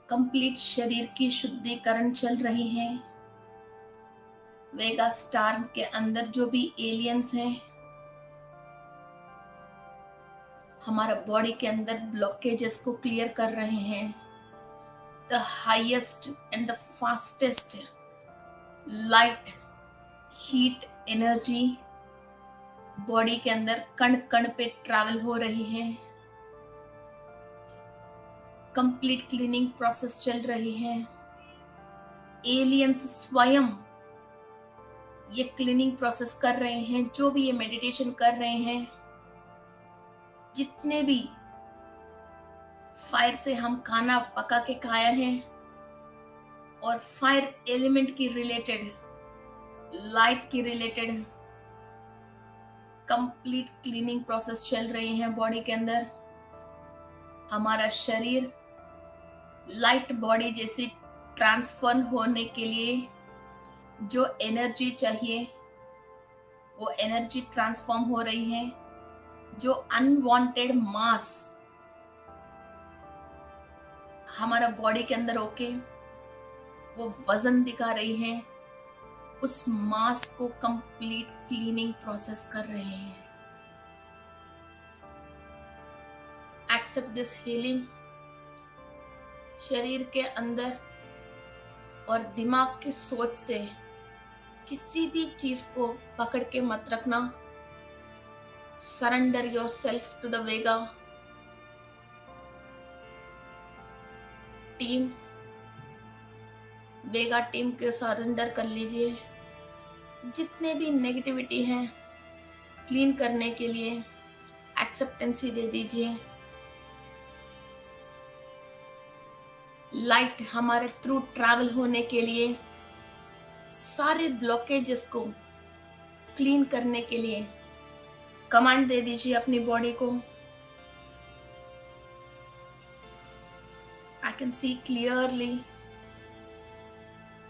कंप्लीट शरीर की शुद्धिकरण चल रही है। वेगा स्टार के अंदर जो भी एलियंस हैं, हमारा बॉडी के अंदर ब्लॉकेजेस को क्लियर कर रहे हैं। The highest and the fastest light heat energy body के अंदर कण कण पे ट्रैवल हो रही है। कंप्लीट क्लीनिंग प्रोसेस चल रही है। एलियंस स्वयं ये क्लीनिंग प्रोसेस कर रहे हैं। जो भी ये मेडिटेशन कर रहे हैं, जितने भी फायर से हम खाना पका के खाया है और फायर एलिमेंट की रिलेटेड, लाइट की रिलेटेड कंप्लीट क्लीनिंग प्रोसेस चल रही है बॉडी के अंदर। हमारा शरीर लाइट बॉडी जैसी ट्रांसफॉर्म होने के लिए जो एनर्जी चाहिए वो एनर्जी ट्रांसफॉर्म हो रही है। जो अनवांटेड मास हमारा बॉडी के अंदर होके वो वजन दिखा रही है, उस मास को कंप्लीट क्लीनिंग प्रोसेस कर रहे हैं। Accept this healing. शरीर के अंदर और दिमाग की सोच से किसी भी चीज को पकड़ के मत रखना। Surrender yourself to the Vega team. Vega team के सरेंडर कर लीजिए। जितने भी नेगेटिविटी हैं क्लीन करने के लिए एक्सेप्टेंसी दे दीजिए। लाइट हमारे थ्रू ट्रैवल होने के लिए सारे ब्लॉकेजेस को क्लीन करने के लिए कमांड दे दीजिए अपनी बॉडी को। I can see clearly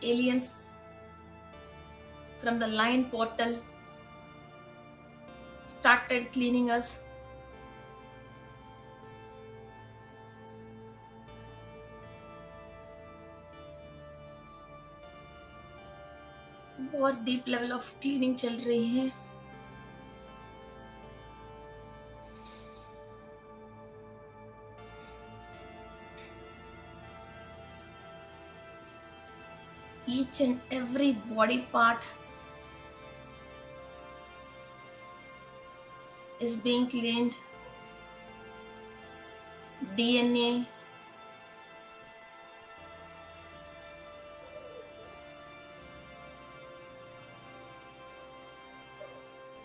aliens from the lion portal started cleaning us. बहुत डीप लेवल ऑफ क्लीनिंग चल रही है। Each and every body part is being cleaned. DNA,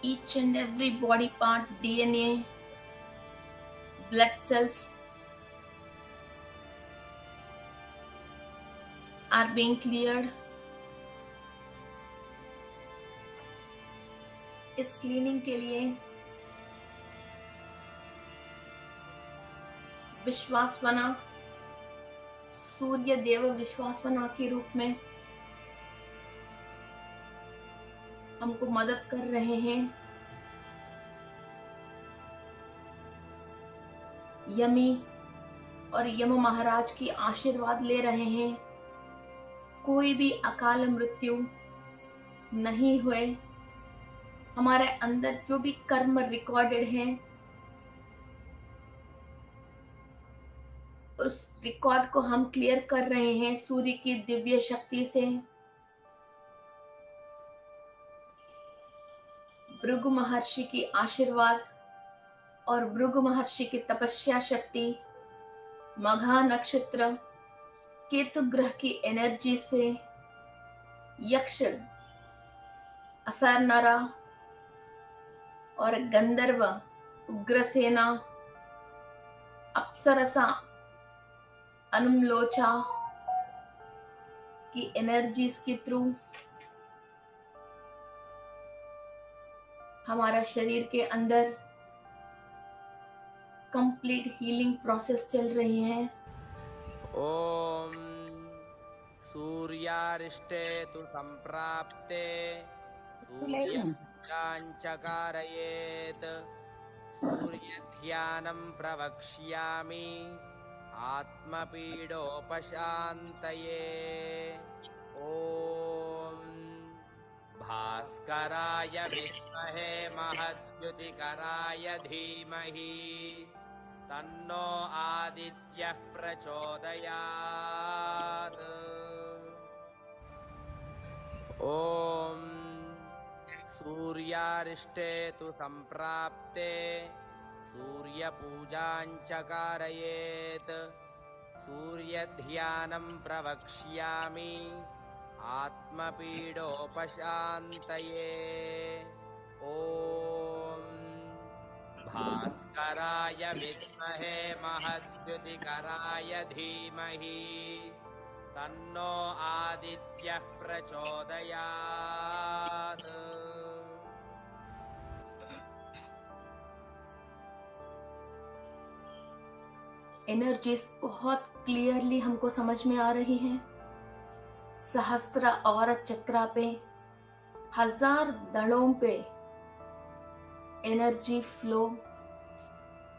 each and every body part, DNA, blood cells are being cleared. इस क्लीनिंग के लिए विश्वासवना, सूर्य देव विश्वासवना के रूप में हमको मदद कर रहे हैं। यमी और यम महाराज की आशीर्वाद ले रहे हैं। कोई भी अकाल मृत्यु नहीं हुए। हमारे अंदर जो भी कर्म रिकॉर्डेड है उस रिकॉर्ड को हम क्लियर कर रहे हैं सूर्य की दिव्य शक्ति से। भृगु महर्षि की आशीर्वाद और भृगु महर्षि की तपस्या शक्ति, मघा नक्षत्र, केतु ग्रह की एनर्जी से यक्ष, असरनरा और गंधर्व, उग्रसेना, अप्सरसा, अनुमलोचा की एनर्जीज के थ्रू हमारा शरीर के अंदर कंप्लीट हीलिंग प्रोसेस चल रही है। ओम सूर्यारिष्टे तु संप्राप्ते सूर्यपूजाञ्च कारयेत् सूर्यध्यानं प्रवक्ष्यामि आत्मपीडोपशान्तये। ॐ भास्कराय विद्महे महद्युतिकराय धीमहि तन्नो आदित्यः प्रचोदयात्। ॐ सूर्यारिष्टे तु संप्राप्ते सूर्यपूजाञ्च कारयेत् सूर्यध्यानं प्रवक्ष्यामि आत्मपीडोपशान्तये। ॐ भास्कराय विद्महे महद्युतिकराय धीमहि तन्नो आदित्यः प्रचोदयात्। एनर्जीज बहुत क्लियरली हमको समझ में आ रही हैं। सहस्त्र और चक्रा पे, 1000 दड़ों पे एनर्जी फ्लो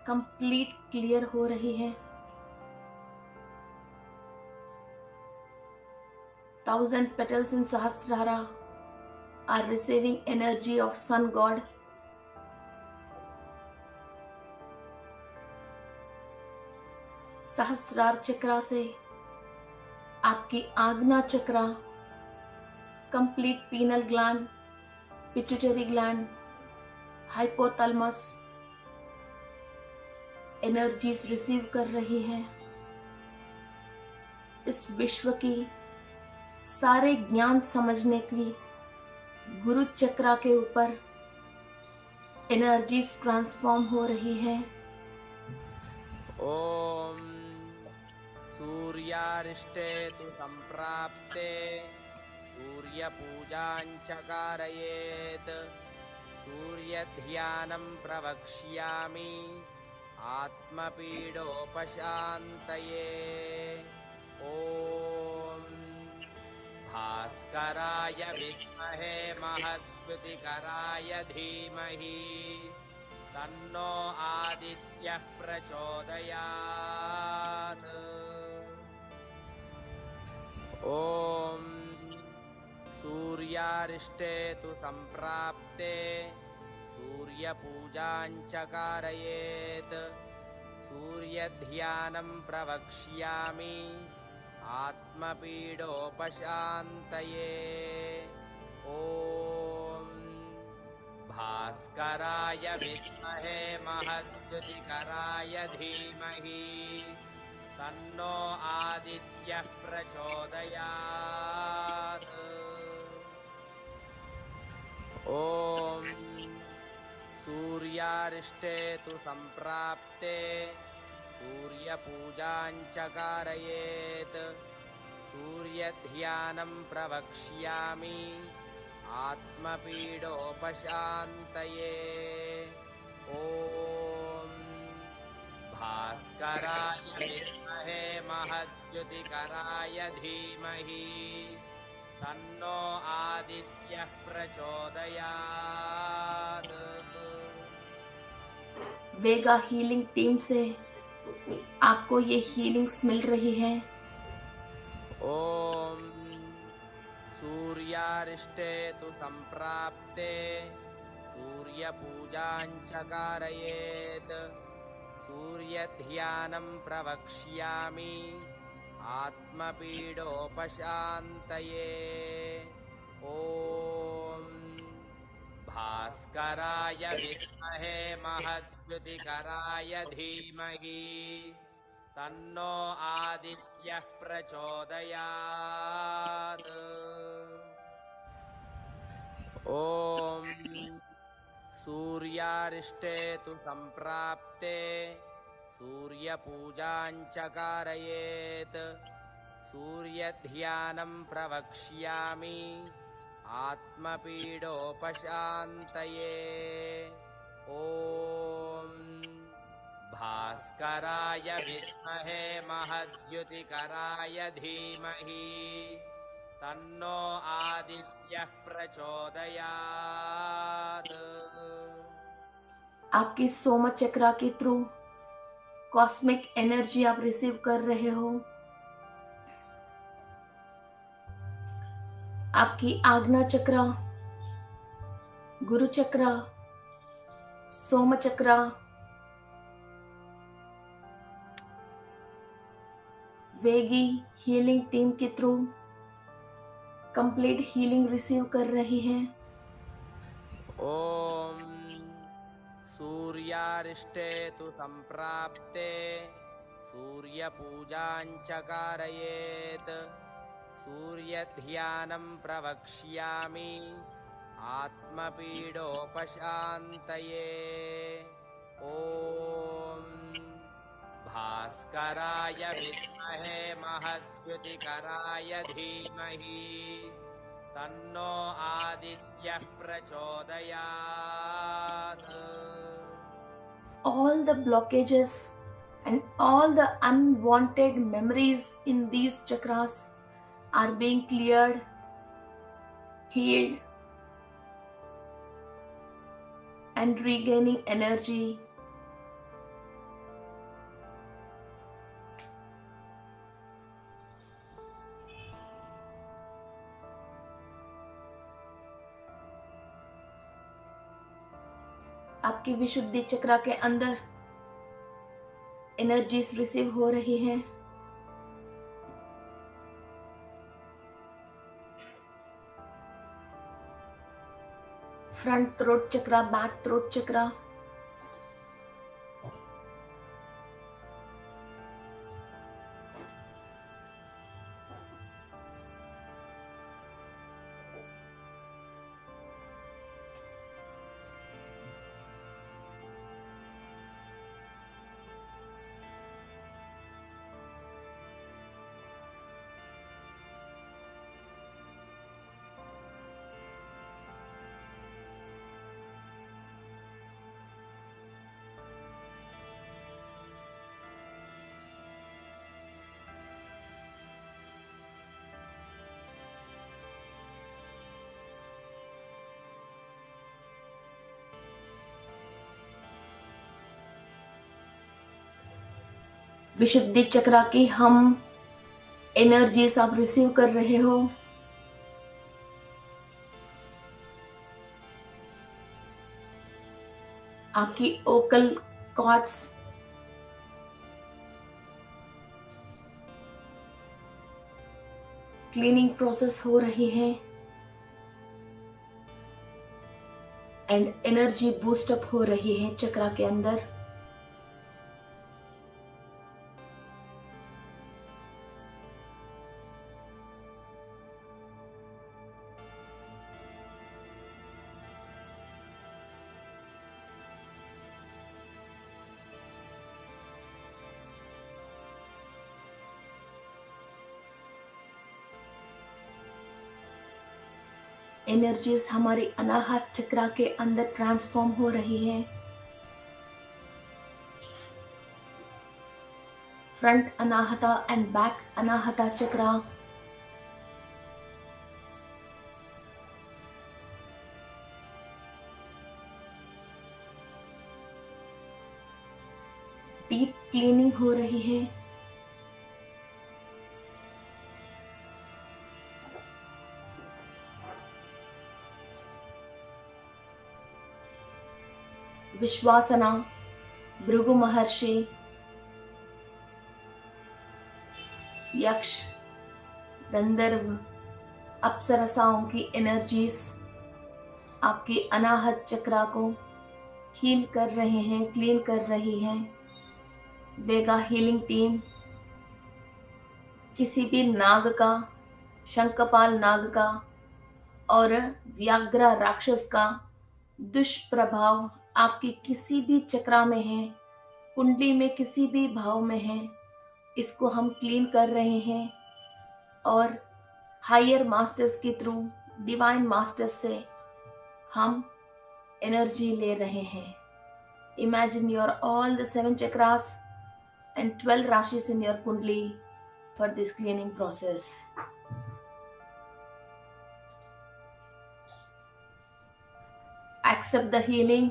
कंप्लीट क्लियर हो रही है। 1000 petals in Sahasrara are receiving energy of Sun God. सहस्रार चक्रा से आपकी Ajna chakra, complete pineal gland, pituitary gland, hypothalamus energies receive कर रही है। इस विश्व की सारे ज्ञान समझने की गुरु चक्रा के ऊपर एनर्जीज ट्रांसफॉर्म हो रही है। ॐ सूर्यारिष्टे तु संप्राप्ते सूर्यपूजाञ्च कारयेत् सूर्यध्यानं प्रवक्ष्यामि आत्मपीडोपशान्तये। ॐ भास्कराय विद्महे महद्युतिकराय धीमहि तन्नो आदित्यः प्रचोदयात्। ॐ सूर्यारिष्टे तु संप्राप्ते सूर्यपूजाञ्च कारयेत् सूर्यध्यानं प्रवक्ष्यामि आत्मपीडोपशान्तये। ॐ भास्कराय विद्महे महद्युतिकराय धीमहि तन्नो आदित्यः प्रचोदयात्। ॐ सूर्यारिष्टे तु संप्राप्ते सूर्यपूजाञ्च कारयेत् सूर्यध्यानं प्रवक्ष्यामि आत्मपीडोपशान्तये। ॐ भास्कराय विद्महे महद्युतिकराय धीमहि तन्नो आदित्यः प्रचोदयात्। वेगा हीलिंग टीम से आपको ये हीलिंग्स मिल रही है। ॐ सूर्यारिष्टे तु संप्राप्ते सूर्यपूजाञ्च कारयेत् सूर्यध्यानं प्रवक्ष्यामि आत्मपीडोपशान्तये ॐ भास्कराय विद्महे महद्युतिकराय धीमहि तन्नो आदित्यः प्रचोदयात् ॐ सूर्यारिष्टे तु सम्प्राप्ते सूर्यपूजां च कारयेत् सूर्यध्यानं प्रवक्ष्यामि आत्मपीडोपशान्तये ॐ भास्कराय विद्महे महद्युतिकराय धीमहि तन्नो आदित्यः प्रचोदयात् आपके सोम चक्रा के थ्रू कॉस्मिक एनर्जी आप रिसीव कर रहे हो। आपकी आज्ञा चक्रा, गुरु चक्रा, सोम चक्रा, वेगी हीलिंग टीम के थ्रू कंप्लीट हीलिंग रिसीव कर रही है। ॐ सूर्यारिष्टे तु सम्प्राप्ते सूर्यपूजां च कारयेत् सूर्यध्यानं प्रवक्ष्यामि आत्मपीडोपशान्तये ॐ भास्कराय विद्महे महद्युतिकराय धीमहि तन्नो आदित्यः प्रचोदयात् All the blockages and all the unwanted memories in these chakras are being cleared, healed, and regaining energy. आपकी विशुद्धि चक्रा के अंदर एनर्जीज रिसीव हो रही हैं। फ्रंट थ्रोट चक्रा, बैक थ्रोट चक्रा, विशुद्धि चक्रा की हम एनर्जीज आप रिसीव कर रहे हो। आपकी ओकल कॉर्ड्स क्लीनिंग प्रोसेस हो रही है एंड एनर्जी बूस्ट अप हो रही है चक्रा के अंदर। एनर्जीज हमारी अनाहत चक्रा के अंदर ट्रांसफॉर्म हो रही है। Front Anahata and back Anahata chakra deep cleaning हो रही है। विश्वासना भृगु महर्षि, यक्ष, गंधर्व, अप्सरसाओं की एनर्जीज आपकी अनाहत चक्रा को हील कर रहे हैं, क्लीन कर रही हैं। वेगा हीलिंग टीम किसी भी नाग का, शंखपाल नाग का और व्याघ्र राक्षस का दुष्प्रभाव आपकी किसी भी चक्रा में है, कुंडली में किसी भी भाव में है, इसको हम क्लीन कर रहे हैं और हायर मास्टर्स के थ्रू, डिवाइन मास्टर्स से हम एनर्जी ले रहे हैं। Imagine your all the 7 chakras and 12 rashis in your kundli for this cleaning process. Accept the healing.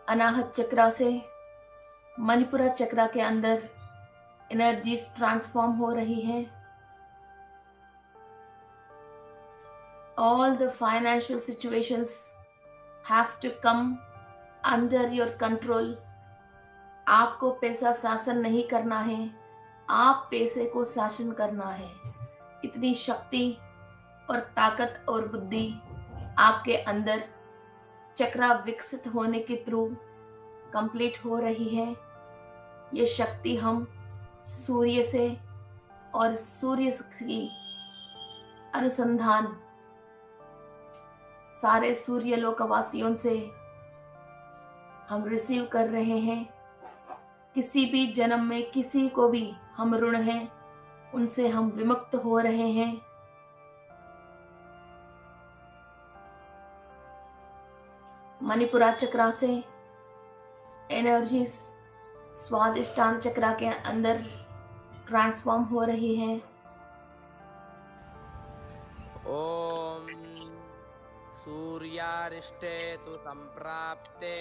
अनाहत चक्रा से मणिपुरा चक्रा के अंदर एनर्जीज ट्रांसफॉर्म हो रही है। All the financial situations have to come under your control. आपको पैसा शासन नहीं करना है, आप पैसे को शासन करना है। इतनी शक्ति और ताकत और बुद्धि आपके अंदर चक्रा विकसित होने के थ्रू कंप्लीट हो रही है। ये शक्ति हम सूर्य से और सूर्य की अनुसंधान सारे सूर्यलोकवासियों से हम रिसीव कर रहे हैं। किसी भी जन्म में किसी को भी हम ऋण हैं, उनसे हम विमुक्त हो रहे हैं। मणिपुरा चक्रा से एनर्जी स्वादिष्टान चक्रा के अंदर ट्रांसफॉर्म हो रही है। ओम सूर्यारिष्टे तु संप्राप्ते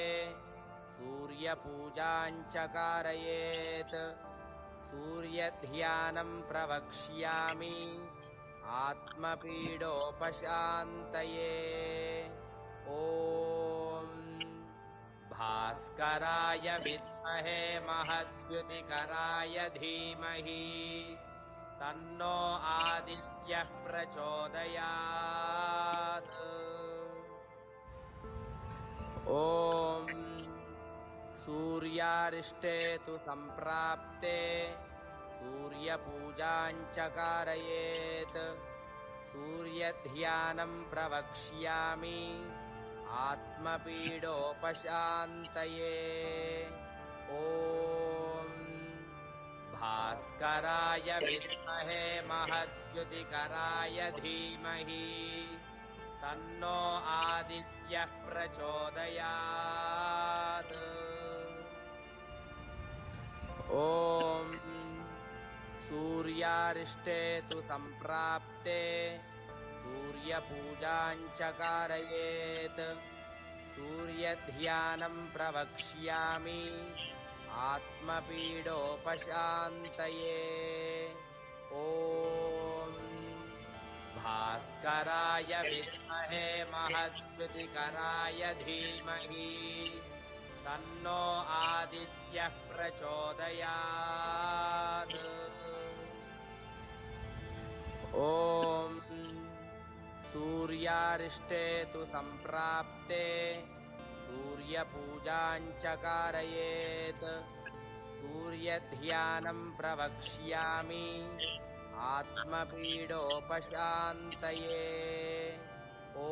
सूर्यपूजाञ्च कारयेत् सूर्यध्यानं प्रवक्ष्यामि आत्मपीडोपशान्तये। ॐ भास्कराय विद्महे महद्युतिकराय धीमहि तन्नो आदित्यः प्रचोदयात्। ॐ सूर्यारिष्टे तु संप्राप्ते सूर्यपूजाञ्च कारयेत् सूर्यध्यानं प्रवक्ष्यामि आत्मपीडोपशान्तये। ॐ भास्कराय विद्महे महद्युतिकराय धीमहि तन्नो आदित्यः प्रचोदयात्। ॐ सूर्यारिष्टे तु संप्राप्ते सूर्यपूजाञ्च कारयेत् सूर्यध्यानं प्रवक्ष्यामि आत्मपीडोपशान्तये। ॐ भास्कराय विद्महे महद्युतिकराय धीमहि तन्नो आदित्यः प्रचोदयात्। ॐ सूर्यारिष्टे तु संप्राप्ते सूर्यपूजाञ्च कारयेत् सूर्यध्यानं प्रवक्ष्यामि आत्मपीडोपशान्तये। ॐ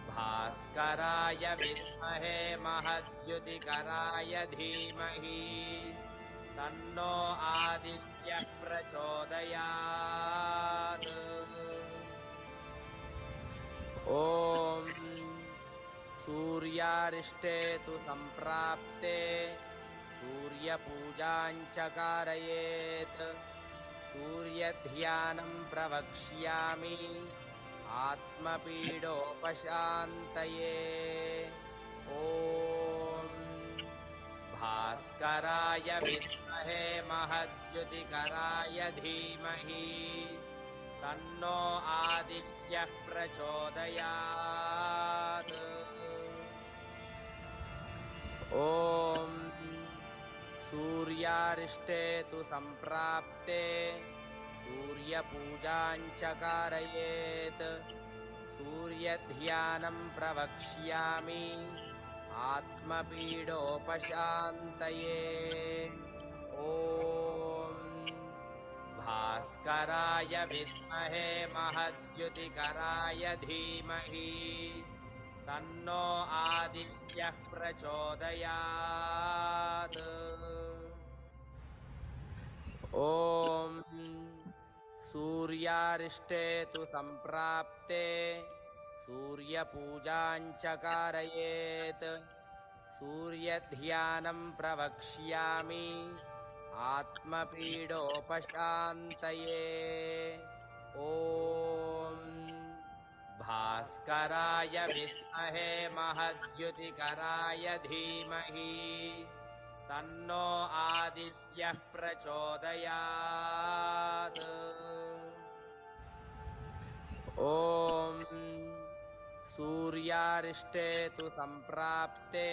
भास्कराय विद्महे महद्युतिकराय धीमहि तन्नो आदित्यः प्रचोदयात्। ॐ सूर्यारिष्टे तु संप्राप्ते सूर्यपूजाञ्च कारयेत् सूर्यध्यानं प्रवक्ष्यामि आत्मपीडोपशान्तये। ॐ भास्कराय विद्महे महद्युतिकराय धीमहि तन्नो आदित्यः प्रचोदयात्। ॐ सूर्यारिष्टे तु सम्प्राप्ते सूर्यपूजां च कारयेत् सूर्यध्यानं प्रवक्ष्यामि आत्मपीडोपशान्तये ॐ भास्कराय विद्महे महद्युतिकराय धीमहि तन्नो आदित्यः प्रचोदयात् ॐ सूर्यारिष्टे तु सम्प्राप्ते सूर्यपूजां च कारयेत् सूर्यध्यानं प्रवक्ष्यामि आत्मपीडोपशान्तये ॐ भास्कराय विद्महे महद्युतिकराय धीमहि तन्नो आदित्यः प्रचोदयात् ॐ सूर्यारिष्टे तु सम्प्राप्ते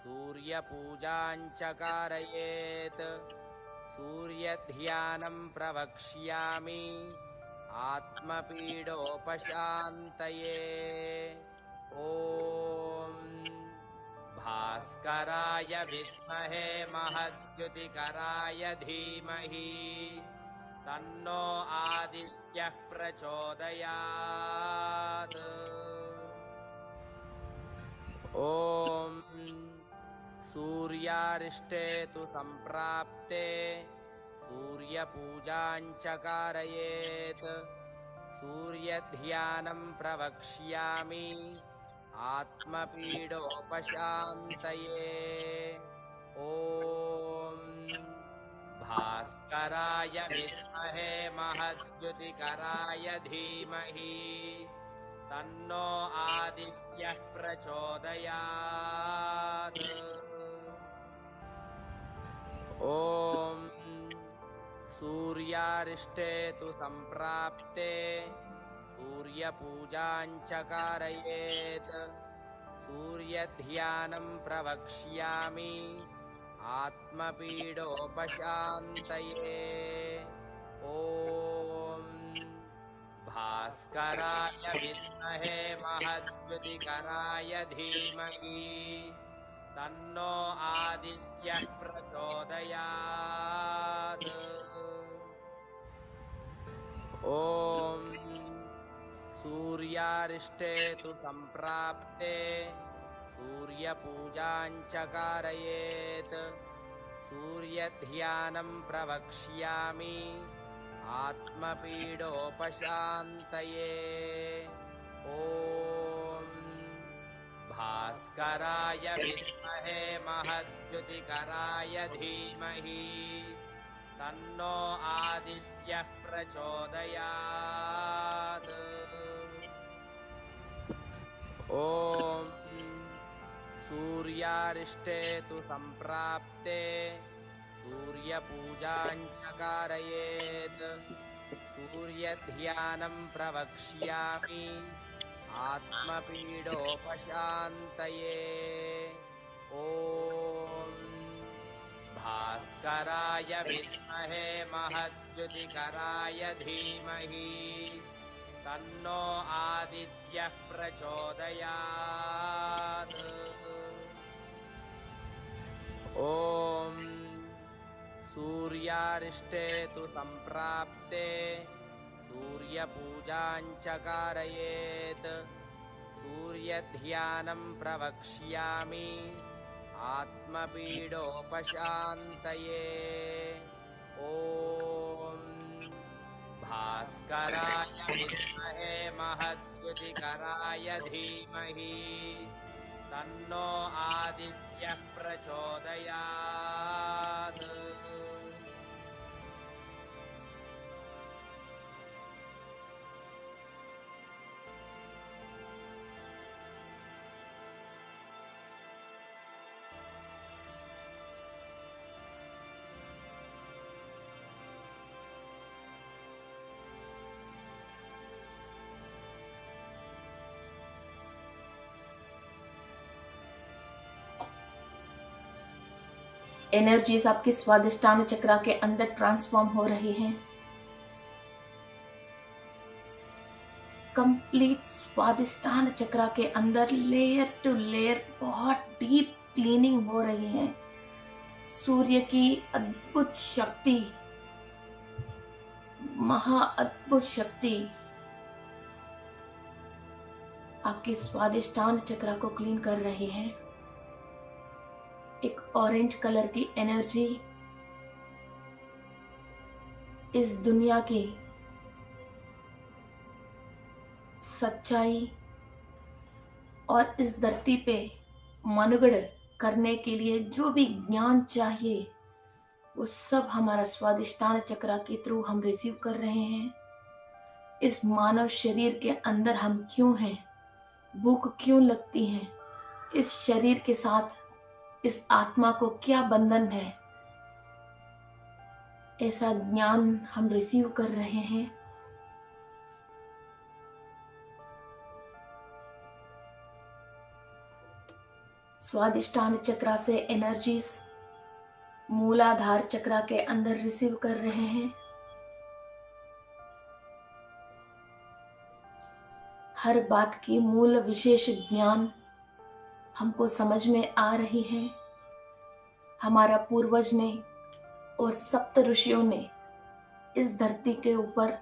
सूर्यपूजां च कारयेत् सूर्यध्यानं प्रवक्ष्यामि आत्मपीडोपशान्तये ॐ भास्कराय विद्महे महद्युतिकराय धीमहि तन्नो आदित्यः प्रचोदयात् ॐ सूर्यारिष्टे तु सम्प्राप्ते सूर्यपूजां च कारयेत् सूर्यध्यानं प्रवक्ष्यामि आत्मपीडोपशान्तये ॐ भास्कराय विद्महे महद्युतिकराय धीमहि तन्नो आदित्यः प्रचोदयात् ॐ सूर्यारिष्टे तु सम्प्राप्ते सूर्यपूजां च कारयेत् सूर्यध्यानं प्रवक्ष्यामि आत्मपीडोपशान्तये ॐ भास्कराय विद्महे महद्युतिकराय धीमहि तन्नो आदित्यः प्रचोदयात् ॐ सूर्यारिष्टे तु सम्प्राप्ते सूर्यपूजां च कारयेत् सूर्यध्यानं प्रवक्ष्यामि आत्मपीडोपशान्तये ॐ भास्कराय विद्महे महद्युतिकराय धीमहि तन्नो आदित्यः प्रचोदयात् ॐ सूर्यारिष्टे तु सम्प्राप्ते सूर्यपूजां च कारयेत् सूर्यध्यानं प्रवक्ष्यामि आत्मपीडोपशान्तये ॐ भास्कराय विद्महे महद्युतिकराय धीमहि तन्नो आदित्यः प्रचोदयात् ॐ सूर्यारिष्टे तु सम्प्राप्ते सूर्यपूजां च कारयेत् सूर्यध्यानं प्रवक्ष्यामि आत्मपीडोपशान्तये ॐ भास्कराय विद्महे महद्युतिकराय धीमहि तन्नो आदित्यः प्रचोदयात् एनर्जीज आपके स्वादिष्टान चक्र के अंदर ट्रांसफॉर्म हो रही हैं। कंप्लीट स्वादिष्टान चक्र के अंदर लेयर टू लेयर बहुत डीप क्लीनिंग हो रही है। सूर्य की अद्भुत शक्ति, महा अद्भुत शक्ति आपके स्वादिष्टान चक्र को क्लीन कर रही है। एक ऑरेंज कलर की एनर्जी इस दुनिया की सच्चाई और इस धरती पे मनगढ़ करने के लिए जो भी ज्ञान चाहिए वो सब हमारा स्वादिष्टान चक्र के थ्रू हम रिसीव कर रहे हैं। इस मानव शरीर के अंदर हम क्यों हैं, भूख क्यों लगती है, इस शरीर के साथ इस आत्मा को क्या बंधन है, ऐसा ज्ञान हम रिसीव कर रहे हैं। स्वादिष्टान चक्र से एनर्जीज मूलाधार चक्र के अंदर रिसीव कर रहे हैं। हर बात की मूल विशेष ज्ञान हमको समझ में आ रही है। हमारा पूर्वज ने और सप्त ऋषियों ने इस धरती के ऊपर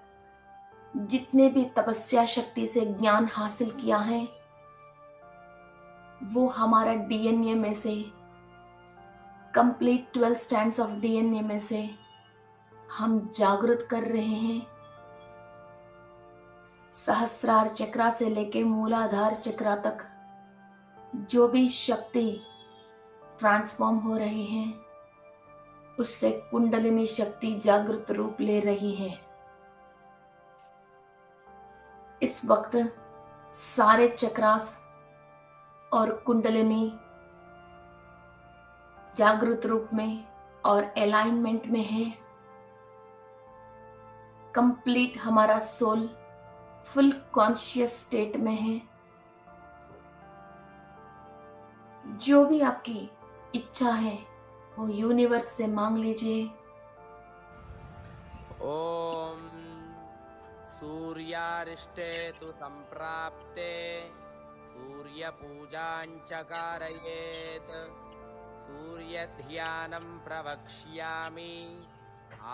जितने भी तपस्या शक्ति से ज्ञान हासिल किया है वो हमारा डीएनए में से, कंप्लीट 12 स्टैंड्स ऑफ डीएनए में से हम जागृत कर रहे हैं। सहस्रार चक्र से लेके मूलाधार चक्र तक जो भी शक्ति ट्रांसफॉर्म हो रही है उससे कुंडलिनी शक्ति जागृत रूप ले रही है। इस वक्त सारे चक्रास और कुंडलिनी जागृत रूप में और अलाइनमेंट में है। कंप्लीट हमारा सोल फुल कॉन्शियस स्टेट में है। जो भी आपकी इच्छा है वो यूनिवर्स से मांग लीजिए। ओम सूर्यारिष्टे तु संप्राप्ते सूर्यपूजाञ्च कारयेत् सूर्यध्यानं प्रवक्ष्यामि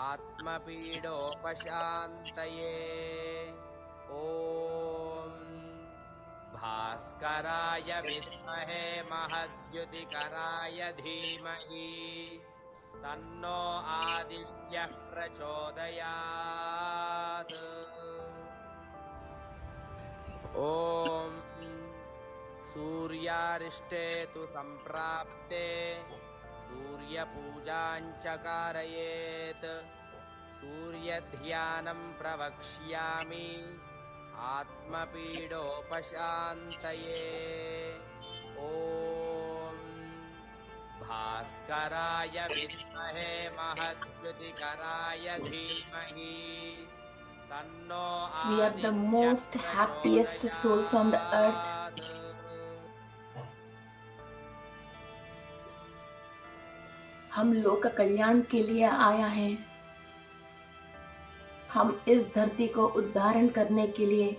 आत्मपीडोपशान्तये। ॐ भास्कराय विद्महे महद्युतिकराय धीमहि तन्नो आदित्यः प्रचोदयात्। ॐ सूर्यारिष्टे तु संप्राप्ते सूर्यपूजाञ्च कारयेत् सूर्यध्यानं प्रवक्ष्यामि आत्मपीडोपशान्तये। ॐ भास्कराय विद्महे महद्युतिकराय धीमहि तन्नो We are the most happiest souls on the earth. हम लोक कल्याण के लिए आया है। हम इस धरती को उद्धारण करने के लिए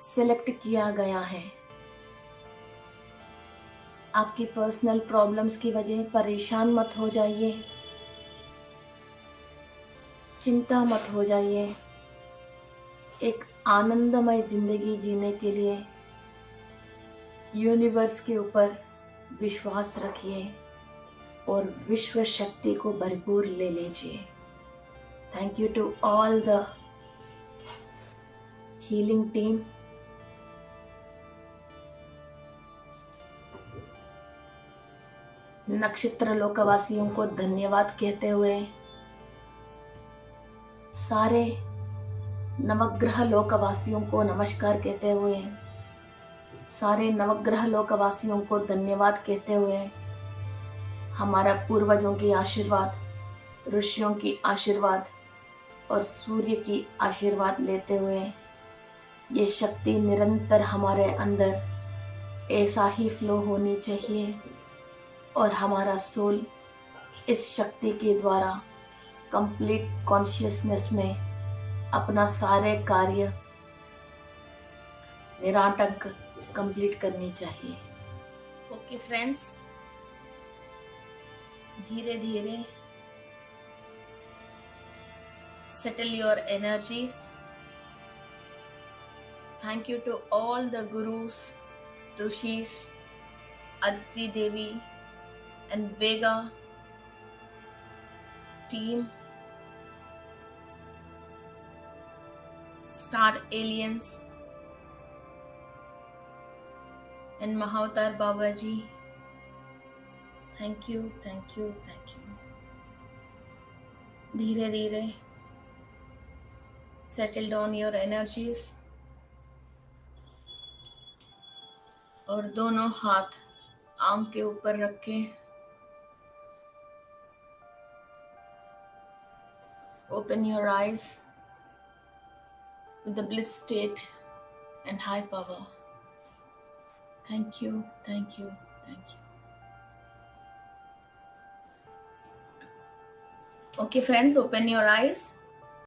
सिलेक्ट किया गया है। आपकी पर्सनल प्रॉब्लम्स की वजह परेशान मत हो जाइए, चिंता मत हो जाइए। एक आनंदमय जिंदगी जीने के लिए यूनिवर्स के ऊपर विश्वास रखिए और विश्व शक्ति को भरपूर ले लीजिए। Thank you to all the healing team. नक्षत्र लोकवासियों को धन्यवाद कहते हुए सारे नवग्रह लोकवासियों को नमस्कार कहते हुए सारे नवग्रह लोकवासियों को धन्यवाद कहते हुए हमारा पूर्वजों की आशीर्वाद, ऋषियों की आशीर्वाद और सूर्य की आशीर्वाद लेते हुए ये शक्ति निरंतर हमारे अंदर ऐसा ही फ्लो होनी चाहिए और हमारा सोल इस शक्ति के द्वारा कंप्लीट कॉन्शियसनेस में अपना सारे कार्य निराटक कंप्लीट करनी चाहिए। ओके फ्रेंड्स, धीरे धीरे settle your energies. Thank you to all the gurus, rishis, Aditi Devi and Vega team, Star Aliens and Mahavatar Babaji. Thank you, thank you, thank you. धीरे धीरे settle down your energies और दोनों हाथ आंख के ऊपर रखें। Open your eyes with the bliss state and high power. Thank you, thank you, thank you. Okay friends, open your eyes.